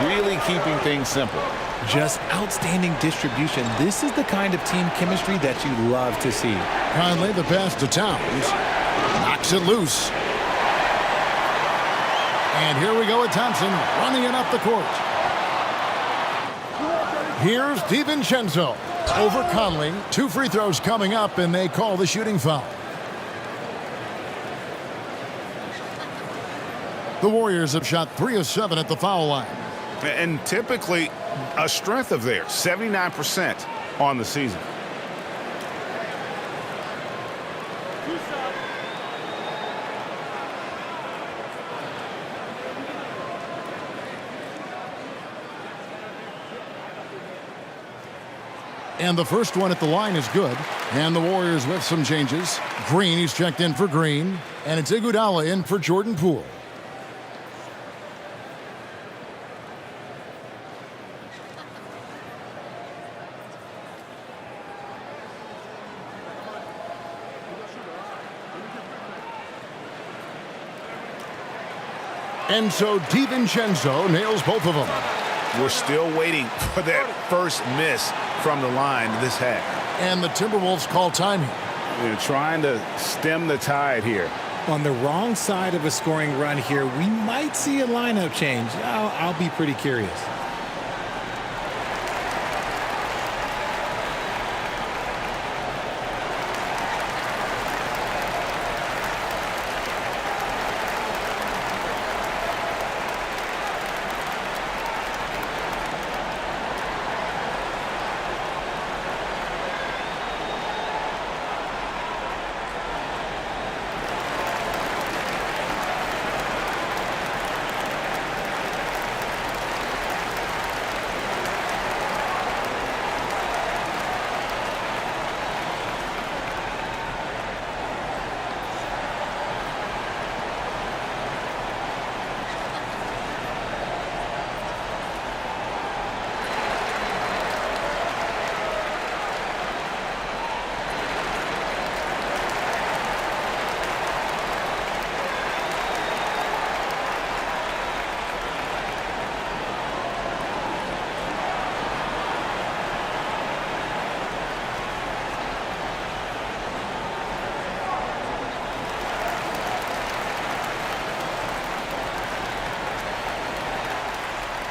really keeping things simple. Just outstanding distribution. This is the kind of team chemistry that you love to see. Conley, the pass to Towns. Knocks it loose. And here we go with Thompson running it up the court. Here's DiVincenzo over Conley. 2 free throws coming up, and they call the shooting foul. The Warriors have shot 3 of 7 at the foul line. And typically a strength of theirs, 79% on the season. And the first one at the line is good. And the Warriors with some changes. Green, he's checked in for Green. And it's Iguodala in for Jordan Poole. And so DiVincenzo nails both of them. We're still waiting for that first miss from the line this half. And the Timberwolves call timing. They're trying to stem the tide here. On the wrong side of a scoring run here, we might see a lineup change. I'll be pretty curious.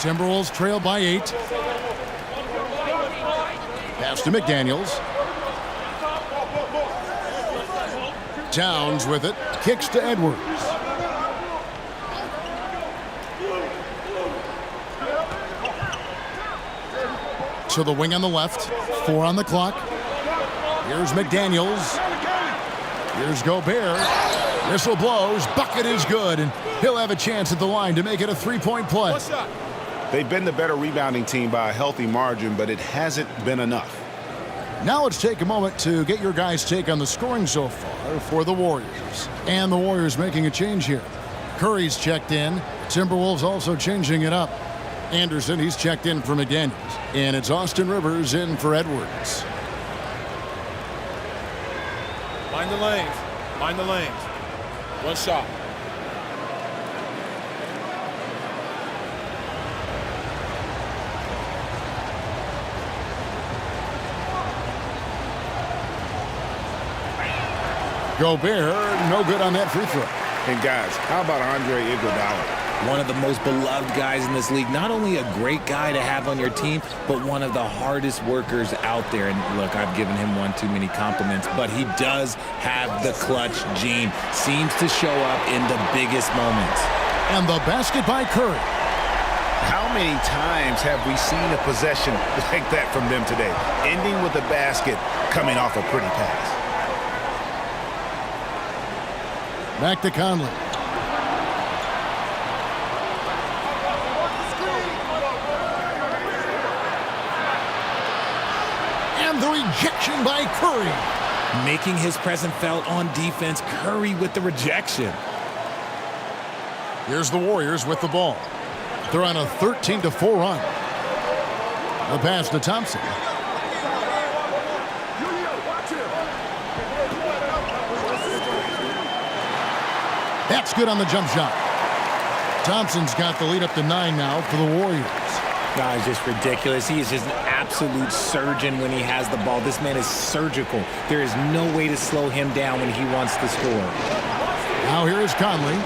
Timberwolves trail by 8. Pass to McDaniels. Towns with it. Kicks to Edwards. To the wing on the left. 4 on the clock. Here's McDaniels. Here's Gobert. Whistle blows. Bucket is good, and he'll have a chance at the line to make it a three-point play. They've been the better rebounding team by a healthy margin, but it hasn't been enough. Now let's take a moment to get your guys' take on the scoring so far for the Warriors. And the Warriors making a change here. Curry's checked in. Timberwolves also changing it up. Anderson, he's checked in for McDaniels. And it's Austin Rivers in for Edwards. Mind the lanes. Mind the lanes. One shot. Gobert, no good on that free throw. And guys, how about Andre Iguodala? One of the most beloved guys in this league. Not only a great guy to have on your team, but one of the hardest workers out there. And look, I've given him one too many compliments, but he does have the clutch gene. Seems to show up in the biggest moments. And the basket by Curry. How many times have we seen a possession like that from them today? Ending with a basket, coming off a pretty pass. Back to Conley. And the rejection by Curry. Making his presence felt on defense. Curry with the rejection. Here's the Warriors with the ball. They're on a 13-4 run. The pass to Thompson. That's good on the jump shot. Thompson's got the lead up to 9 now for the Warriors. Guys, just ridiculous. He is just an absolute surgeon when he has the ball. This man is surgical. There is no way to slow him down when he wants to score. Now here is Conley.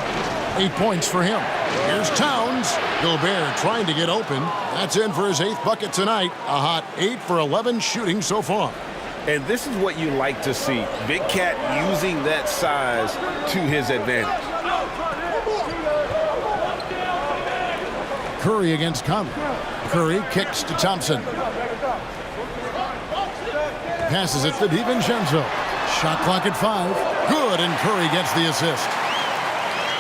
8 points for him. Here's Towns. Gobert trying to get open. That's in for his 8th bucket tonight. A hot 8 for 11 shooting so far. And this is what you like to see. Big Cat using that size to his advantage. Curry against Conley. Curry kicks to Thompson. Passes it to DiVincenzo. Shot clock at 5. Good, and Curry gets the assist.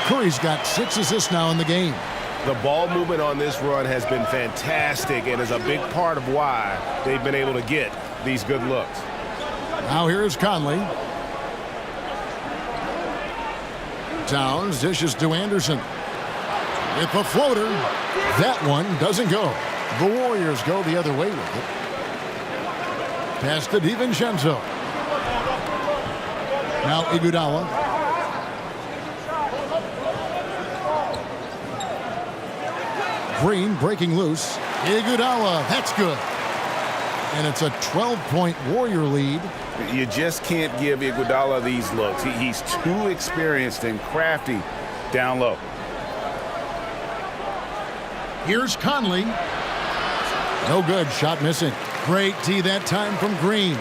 Curry's got 6 assists now in the game. The ball movement on this run has been fantastic and is a big part of why they've been able to get these good looks. Now here's Conley. Towns dishes to Anderson. With the floater. That one doesn't go. The Warriors go the other way with it. Pass to DiVincenzo. Now Iguodala. Green breaking loose. Iguodala, that's good. And it's a 12-point Warrior lead. You just can't give Iguodala these looks. He's too experienced and crafty down low. Here's Conley. No good. Shot missing. Great tee that time from Green.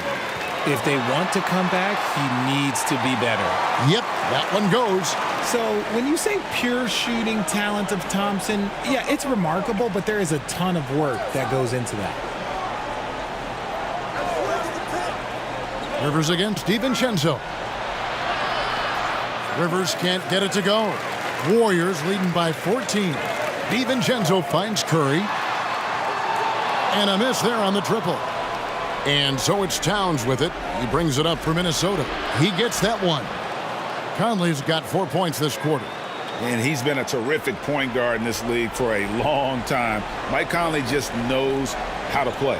If they want to come back, he needs to be better. Yep, that one goes. So when you say pure shooting talent of Thompson, yeah, it's remarkable, but there is a ton of work that goes into that. Rivers against DiVincenzo. Rivers can't get it to go. Warriors leading by 14. DiVincenzo finds Curry. And a miss there on the triple. And so it's Towns with it. He brings it up for Minnesota. He gets that one. Conley's got 4 points this quarter. And he's been a terrific point guard in this league for a long time. Mike Conley just knows how to play.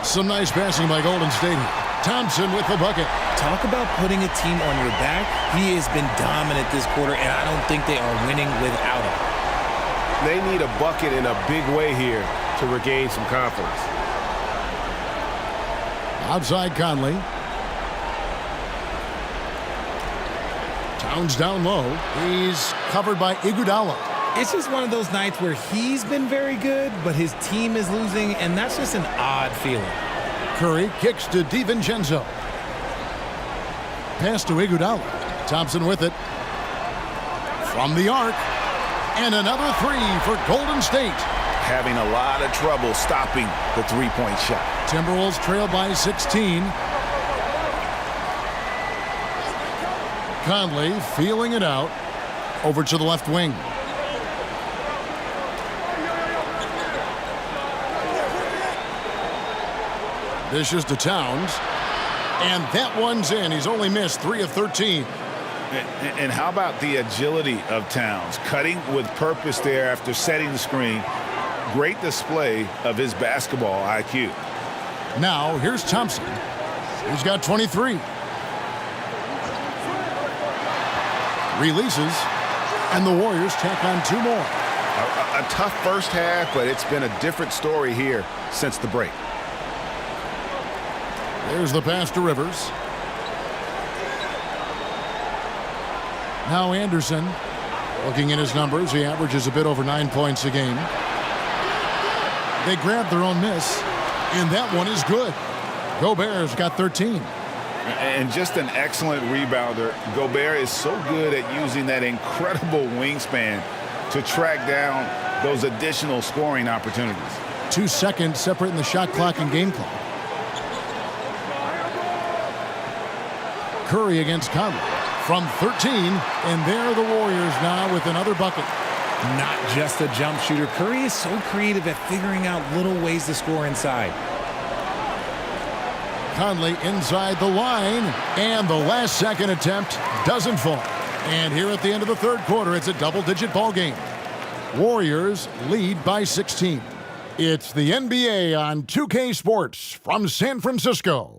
Some nice passing by Golden State. Thompson with the bucket. Talk about putting a team on your back. He has been dominant this quarter, and I don't think they are winning without him. They need a bucket in a big way here to regain some confidence. Outside Conley. Towns down low. He's covered by Iguodala. It's just one of those nights where he's been very good, but his team is losing, and that's just an odd feeling. Curry kicks to DiVincenzo. Pass to Iguodala. Thompson with it. From the arc. And another three for Golden State. having a lot of trouble stopping the three-point shot. Timberwolves trail by 16. Conley feeling it out. Over to the left wing. Dishes to Towns. And that one's in. He's only missed 3 of 13. And how about the agility of Towns? Cutting with purpose there after setting the screen. Great display of his basketball IQ. Now, here's Thompson. He's got 23. Releases. And the Warriors tack on 2 more. A tough first half, but it's been a different story here since the break. There's the pass to Rivers. Now Anderson. Looking at his numbers, he averages a bit over 9 points a game. They grab their own miss, and that one is good. Gobert's got 13. And just an excellent rebounder. Gobert is so good at using that incredible wingspan to track down those additional scoring opportunities. 2 seconds separating the shot clock and game clock. Curry against Conley from 13, and there are the Warriors now with another bucket. Not just a jump shooter. Curry is so creative at figuring out little ways to score inside. Conley inside the line, and the last second attempt doesn't fall. And here at the end of the third quarter, it's a double-digit ball game. Warriors lead by 16. It's the NBA on 2K Sports from San Francisco.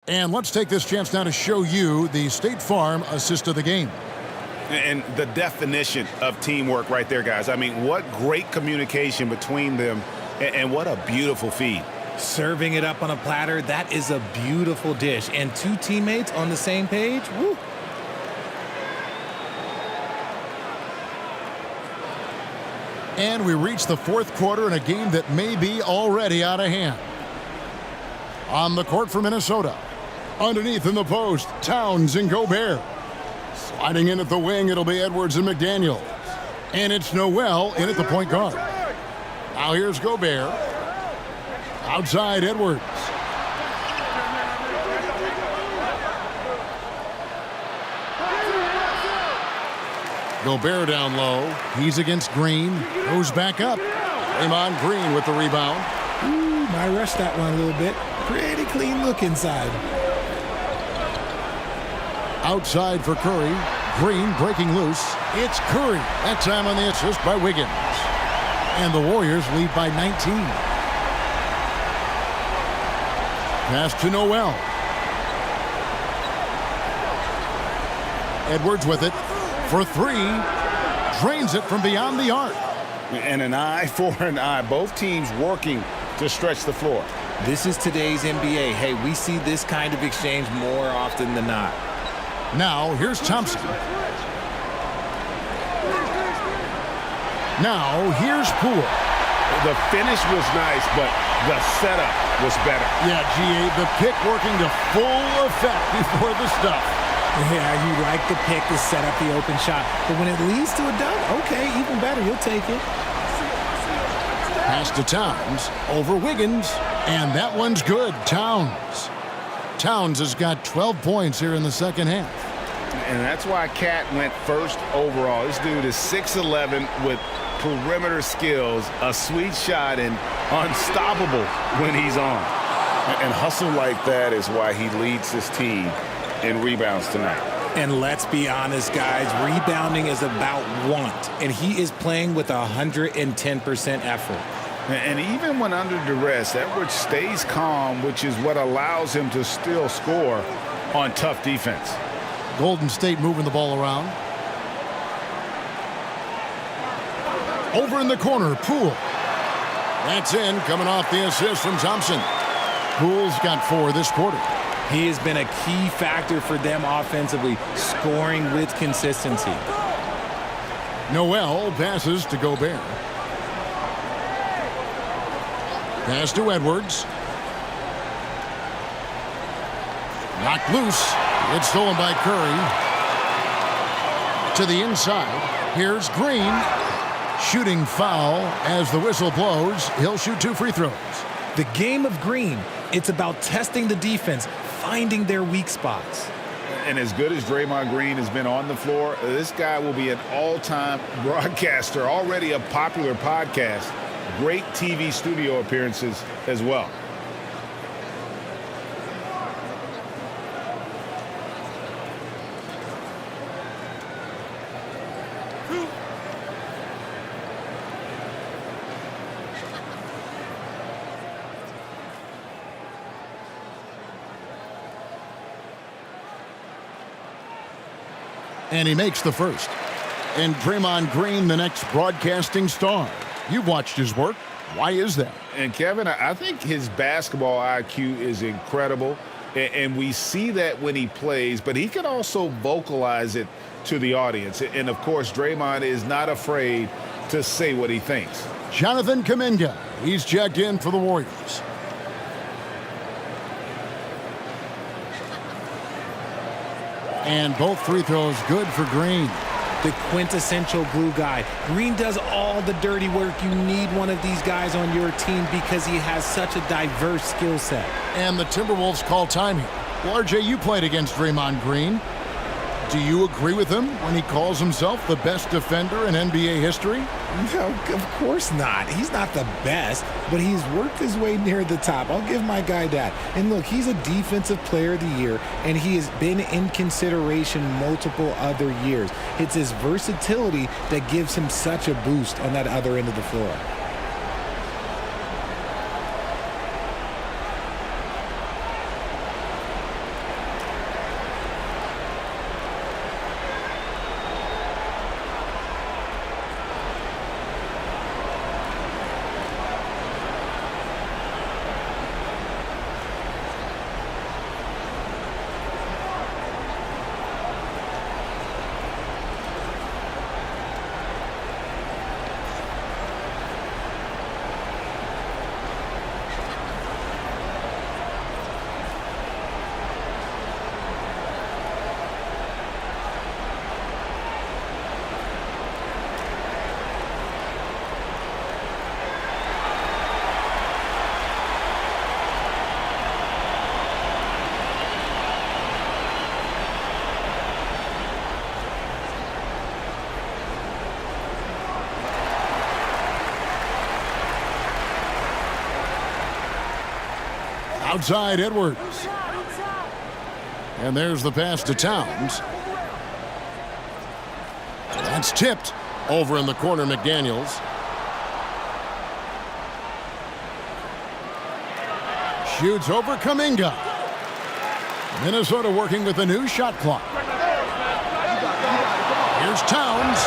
And let's take this chance now to show you the State Farm assist of the game. And the definition of teamwork right there, guys. I mean, what great communication between them, and what a beautiful feed. Serving it up on a platter, that is a beautiful dish. And 2 teammates on the same page, woo. And we reach the fourth quarter in a game that may be already out of hand. On the court for Minnesota. Underneath in the post, Towns and Gobert. Sliding in at the wing, it'll be Edwards and McDaniel. And it's Noel in at the point guard. Now here's Gobert. Outside Edwards. Gobert down low. He's against Green. Goes back up. Draymond Green with the rebound. Ooh, I rushed that one a little bit. Pretty clean look inside. Outside for Curry. Green breaking loose. It's Curry. That time on the assist by Wiggins. And the Warriors lead by 19. Pass to Noel. Edwards with it for 3. Drains it from beyond the arc. And an eye for an eye. Both teams working to stretch the floor. This is today's NBA. Hey, we see this kind of exchange more often than not. Now, here's Thompson. Now, here's Poole. The finish was nice, but the setup was better. Yeah, GA, the pick working to full effect before the stuff. Yeah, you like the pick to set up the open shot. But when it leads to a dunk, okay, even better. You'll take it. Pass to Towns over Wiggins, and that one's good. Towns has got 12 points here in the second half. And that's why Cat went first overall. This dude is 6'11" with perimeter skills, a sweet shot, and unstoppable when he's on. And hustle like that is why he leads his team in rebounds tonight. And let's be honest, guys, rebounding is about want, and he is playing with 110% effort. And even when under duress, Edwards stays calm, which is what allows him to still score on tough defense. Golden State moving the ball around. Over in the corner, Poole. That's in, coming off the assist from Thompson. Poole's got 4 this quarter. He has been a key factor for them offensively, scoring with consistency. Noel passes to Gobert. Pass to Edwards. Knocked loose. It's stolen by Curry. To the inside. Here's Green. Shooting foul as the whistle blows. He'll shoot 2 free throws. The game of Green, it's about testing the defense, finding their weak spots. And as good as Draymond Green has been on the floor, this guy will be an all-time broadcaster, already a popular podcast, great TV studio appearances as well. And he makes the first. And Draymond Green, the next broadcasting star. You've watched his work. Why is that? And Kevin, I think his basketball IQ is incredible. And we see that when he plays, but he can also vocalize it to the audience. And of course, Draymond is not afraid to say what he thinks. Jonathan Kuminga. He's checked in for the Warriors. And both free throws good for Green. The quintessential glue guy. Green does all the dirty work. You need one of these guys on your team because he has such a diverse skill set. And the Timberwolves call time here. Well, RJ, you played against Draymond Green. Do you agree with him when he calls himself the best defender in NBA history? No, of course not. He's not the best, but he's worked his way near the top. I'll give my guy that. And look, he's a defensive player of the year, and he has been in consideration multiple other years. It's his versatility that gives him such a boost on that other end of the floor. Outside Edwards. And there's the pass to Towns. That's tipped over in the corner, McDaniels. Shoots over Kuminga. Minnesota working with a new shot clock. Here's Towns.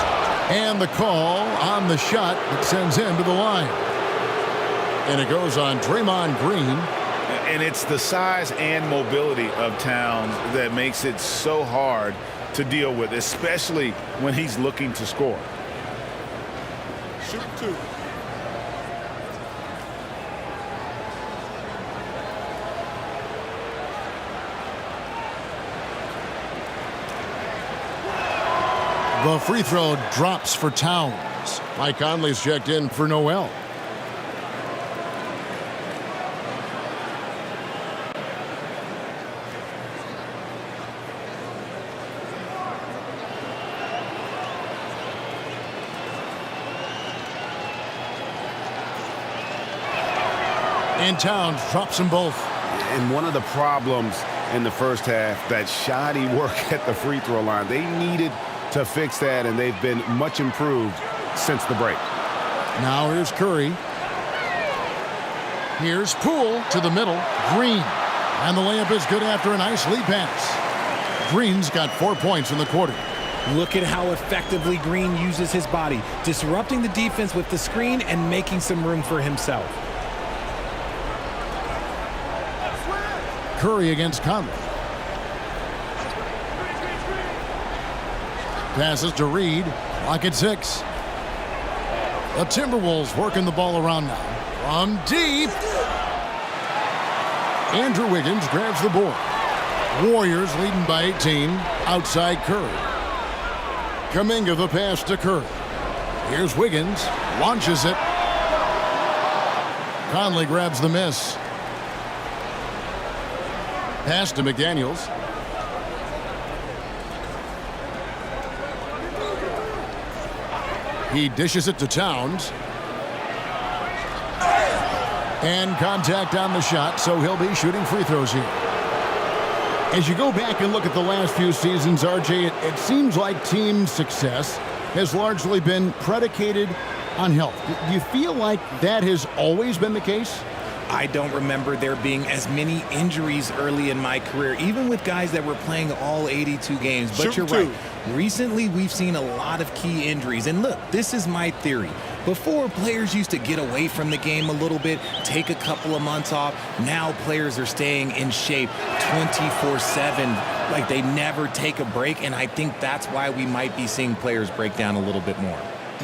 And the call on the shot that sends him to the line. And it goes on Draymond Green. And it's the size and mobility of Towns that makes it so hard to deal with, especially when he's looking to score. Shoot 2. The free throw drops for Towns. Mike Conley's checked in for Noel. And Towns drops them both. And one of the problems in the first half, that shoddy work at the free throw line. They needed to fix that, and they've been much improved since the break. Now here's Curry. Here's Poole to the middle. Green. And the layup is good after a nice lead pass. Green's got 4 points in the quarter. Look at how effectively Green uses his body, disrupting the defense with the screen and making some room for himself. Curry against Conley. Passes to Reed. Clock at 6. The Timberwolves working the ball around now. From deep. Andrew Wiggins grabs the board. Warriors leading by 18. Outside Curry. Kuminga the pass to Curry. Here's Wiggins. Launches it. Conley grabs the miss. Pass to McDaniels. He dishes it to Towns. And contact on the shot, so he'll be shooting free throws here. As you go back and look at the last few seasons, RJ, it seems like team success has largely been predicated on health. Do you feel like that has always been the case? I don't remember there being as many injuries early in my career, even with guys that were playing all 82 games. But you're right. Recently, we've seen a lot of key injuries. And look, this is my theory. Before, players used to get away from the game a little bit, take a couple of months off. Now players are staying in shape 24/7, like they never take a break. And I think that's why we might be seeing players break down a little bit more.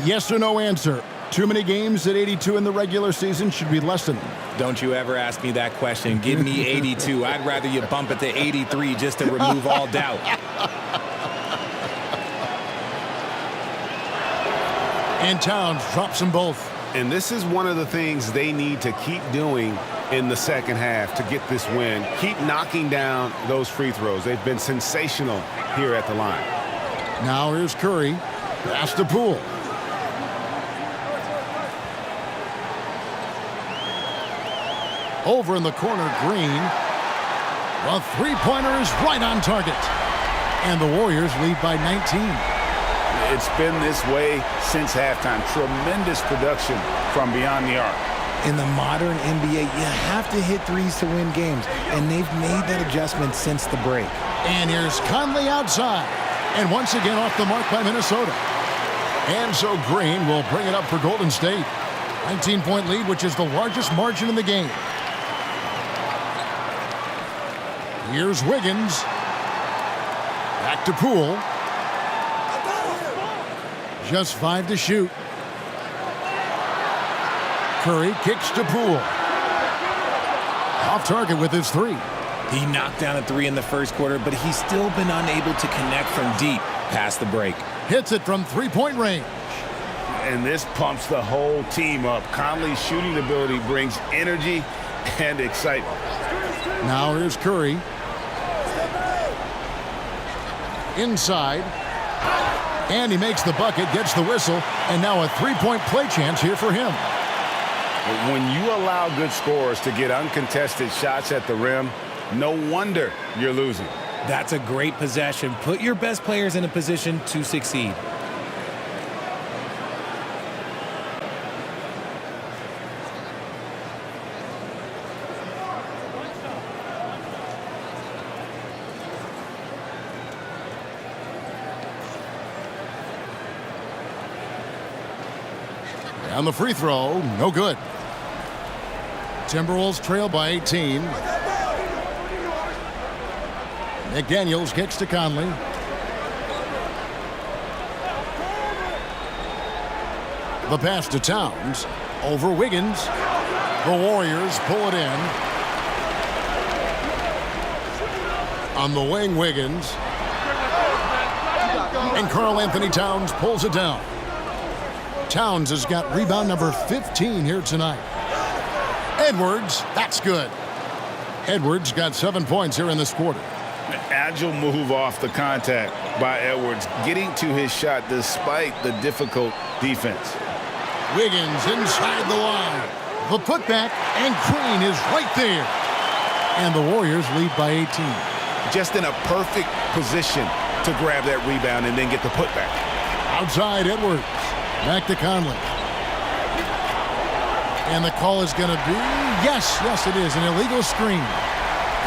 Yes or no answer. Too many games at 82 in the regular season should be lessened. Don't you ever ask me that question. Give me 82. I'd rather you bump it to 83 just to remove all doubt. And Towns drops them both. And this is one of the things they need to keep doing in the second half to get this win. Keep knocking down those free throws. They've been sensational here at the line. Now here's Curry. Pass to Poole. Over in the corner, Green. The three-pointer is right on target. And the Warriors lead by 19. It's been this way since halftime. Tremendous production from beyond the arc. In the modern NBA, you have to hit threes to win games, and they've made that adjustment since the break. And here's Conley outside. And once again off the mark by Minnesota. And so Green will bring it up for Golden State. 19-point lead, which is the largest margin in the game. Here's Wiggins. Back to Poole. Just 5 to shoot. Curry kicks to Poole. Off target with his 3. He knocked down a 3 in the first quarter, but he's still been unable to connect from deep past the break. Hits it from three-point range. And this pumps the whole team up. Conley's shooting ability brings energy and excitement. Now here's Curry. Inside. And he makes the bucket, gets the whistle, and now a three-point play chance here for him. When you allow good scorers to get uncontested shots at the rim, no wonder you're losing. That's a great possession. Put your best players in a position to succeed. On the free throw, no good. Timberwolves trail by 18. McDaniels kicks to Conley. The pass to Towns. Over Wiggins. The Warriors pull it in. On the wing, Wiggins. And Karl Anthony Towns pulls it down. Towns has got rebound number 15 here tonight. Edwards, that's good. Edwards got 7 points here in this quarter. Agile move off the contact by Edwards, getting to his shot despite the difficult defense. Wiggins inside the line. The putback, and Green is right there. And the Warriors lead by 18. Just in a perfect position to grab that rebound and then get the putback. Outside Edwards. Back to Conley. And the call is going to be, yes, it is, an illegal screen.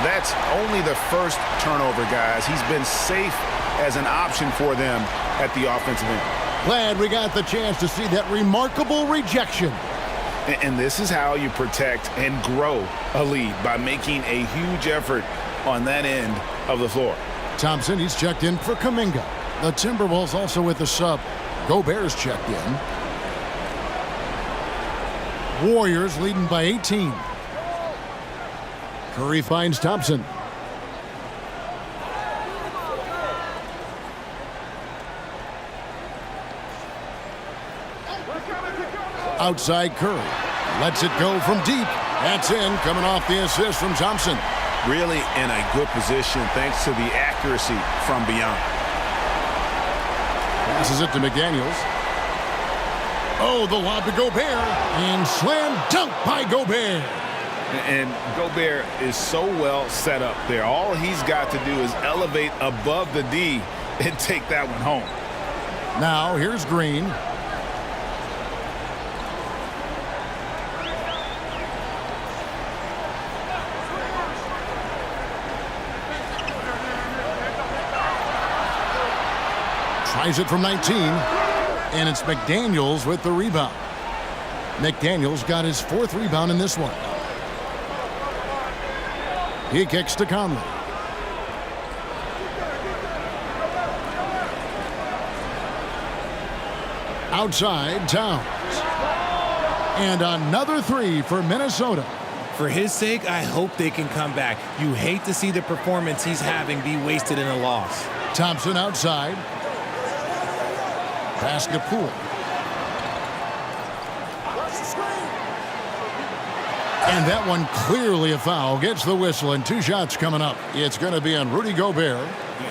That's only the first turnover, guys. He's been safe as an option for them at the offensive end. Glad we got the chance to see that remarkable rejection. And this is how you protect and grow a lead, by making a huge effort on that end of the floor. Thompson, he's checked in for Kuminga. The Timberwolves also with the sub. Gobert's checked in. Warriors leading by 18. Curry finds Thompson. Outside Curry. Lets it go from deep. That's in, coming off the assist from Thompson. Really in a good position thanks to the accuracy from beyond. Passes it to McDaniels. Oh, the lob to Gobert. And slam dunk by Gobert. And Gobert is so well set up there. All he's got to do is elevate above the D and take that one home. Now here's Green. Tries it from 19, and it's McDaniels with the rebound. McDaniels got his 4th rebound in this one. He kicks to Conley. Outside, Towns. And another 3 for Minnesota. For his sake, I hope they can come back. You hate to see the performance he's having be wasted in a loss. Thompson outside. Pass to Poole. And that one clearly a foul. Gets the whistle, and 2 shots coming up. It's going to be on Rudy Gobert.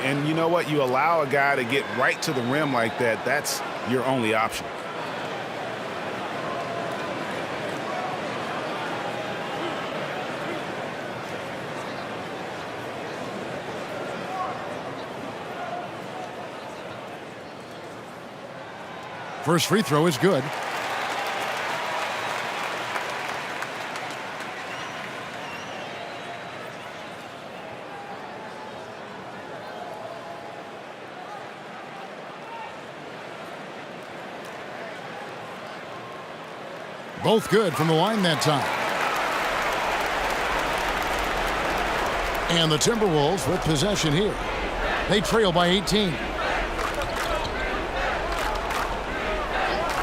And you know what? You allow a guy to get right to the rim like that, that's your only option. First free throw is good. Both good from the line that time. And the Timberwolves with possession here. They trail by 18.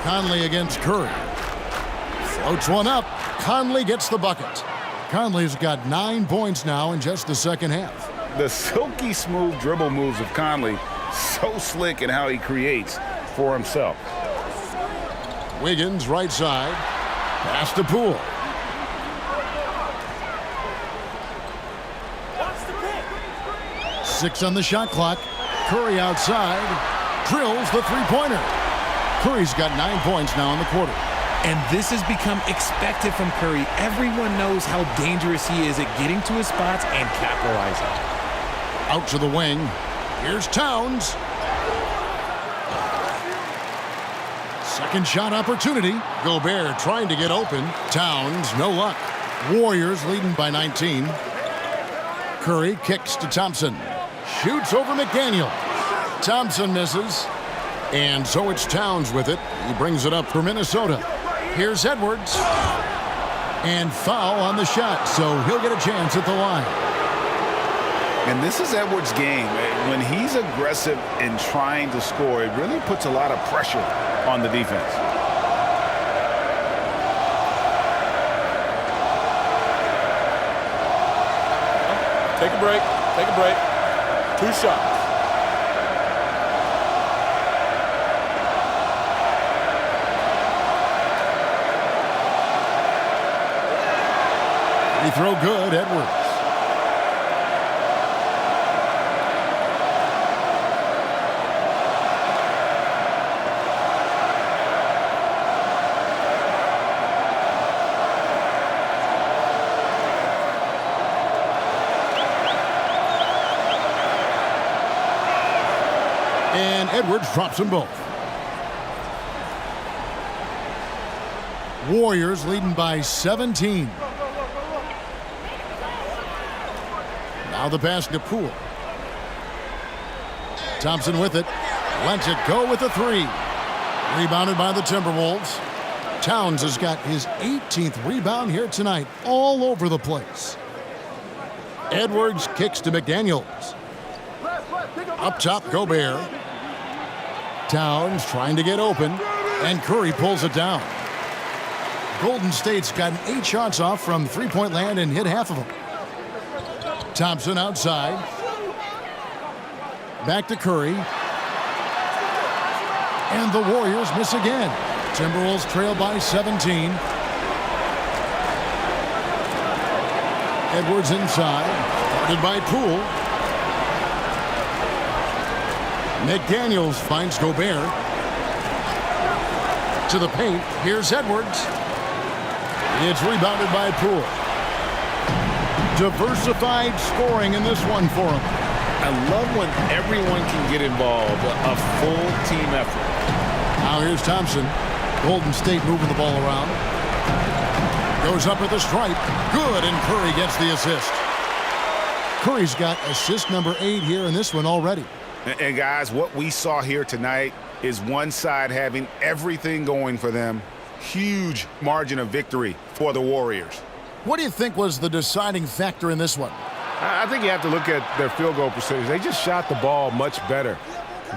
Conley against Curry. Floats one up. Conley gets the bucket. Conley's got 9 points now in just the second half. The silky smooth dribble moves of Conley, so slick in how he creates for himself. Wiggins right side. Pass to Poole. Six on the shot clock. Curry outside. Drills the three-pointer. Curry's got 9 points now in the quarter. And this has become expected from Curry. Everyone knows how dangerous he is at getting to his spots and capitalizing. Out to the wing. Here's Towns. Second shot opportunity. Gobert trying to get open. Towns, no luck. Warriors leading by 19. Curry kicks to Thompson. Shoots over McDaniel. Thompson misses. And so it's Towns with it. He brings it up for Minnesota. Here's Edwards. And foul on the shot, so he'll get a chance at the line. And this is Edwards' game. When he's aggressive and trying to score, it really puts a lot of pressure on the defense. Take a break. Take a break. 2 shots. Free throw good, Edwards. And Edwards drops them both. Warriors leading by 17. Now the pass to Poole. Thompson with it. Lets it go with a three. Rebounded by the Timberwolves. Towns has got his 18th rebound here tonight, all over the place. Edwards kicks to McDaniels. Up top, Gobert. Towns trying to get open, and Curry pulls it down. Golden State's gotten 8 shots off from three-point land and hit half of them. Thompson outside. Back to Curry. And the Warriors miss again. Timberwolves trail by 17. Edwards inside. Guarded by Poole. McDaniels finds Gobert. To the paint. Here's Edwards. It's rebounded by Poole. Diversified scoring in this one for him. I love when everyone can get involved, a full team effort. Now here's Thompson. Golden State moving the ball around. Goes up with a stripe. Good, and Curry gets the assist. Curry's got assist number 8 here in this one already. And guys, what we saw here tonight is one side having everything going for them. Huge margin of victory for the Warriors. What do you think was the deciding factor in this one? I think you have to look at their field goal percentage. They just shot the ball much better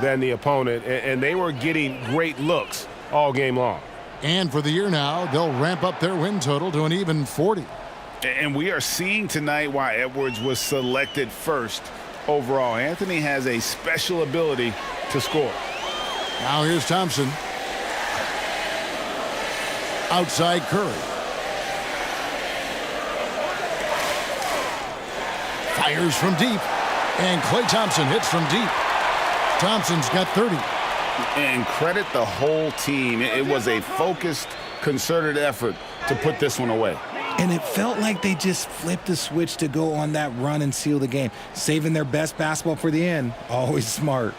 than the opponent, and they were getting great looks all game long. And for the year now, they'll ramp up their win total to an even 40. And we are seeing tonight why Edwards was selected first overall. Anthony has a special ability to score. Now here's Thompson. Outside Curry. Fires from deep. And Klay Thompson hits from deep. Thompson's got 30. And credit the whole team. It was a focused, concerted effort to put this one away. And it felt like they just flipped the switch to go on that run and seal the game. Saving their best basketball for the end. Always smart.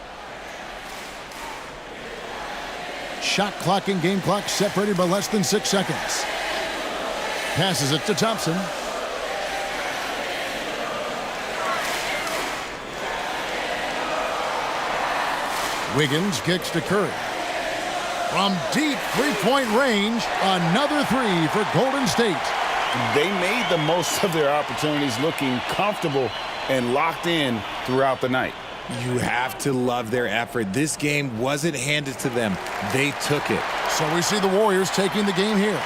Shot clock and game clock separated by less than 6 seconds. Passes it to Thompson. Wiggins kicks to Curry. From deep three-point range, another three for Golden State. They made the most of their opportunities, looking comfortable and locked in throughout the night. You have to love their effort. This game wasn't handed to them. They took it. So we see the Warriors taking the game here.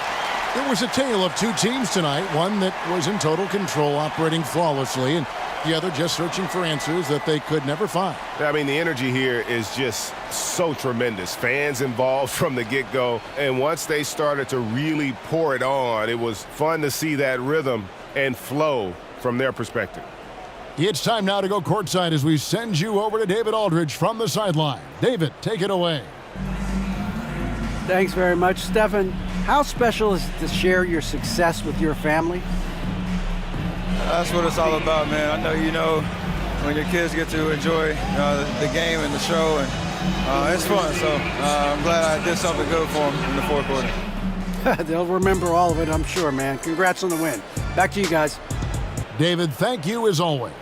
It was a tale of two teams tonight, one that was in total control, operating flawlessly, and the other just searching for answers that they could never find. I mean, the energy here is just so tremendous. Fans involved from the get-go, and once they started to really pour it on, it was fun to see that rhythm and flow from their perspective. It's time now to go courtside as we send you over to David Aldridge from the sideline. David, take it away. Thanks very much, Stephen. How special is it to share your success with your family? That's what it's all about, man. I know you know when your kids get to enjoy the game and the show, and it's fun. So I'm glad I did something good for them in the fourth quarter. They'll remember all of it, I'm sure, man. Congrats on the win. Back to you guys. David, thank you as always.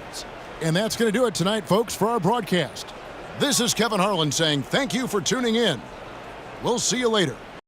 And that's going to do it tonight, folks, for our broadcast. This is Kevin Harlan saying thank you for tuning in. We'll see you later.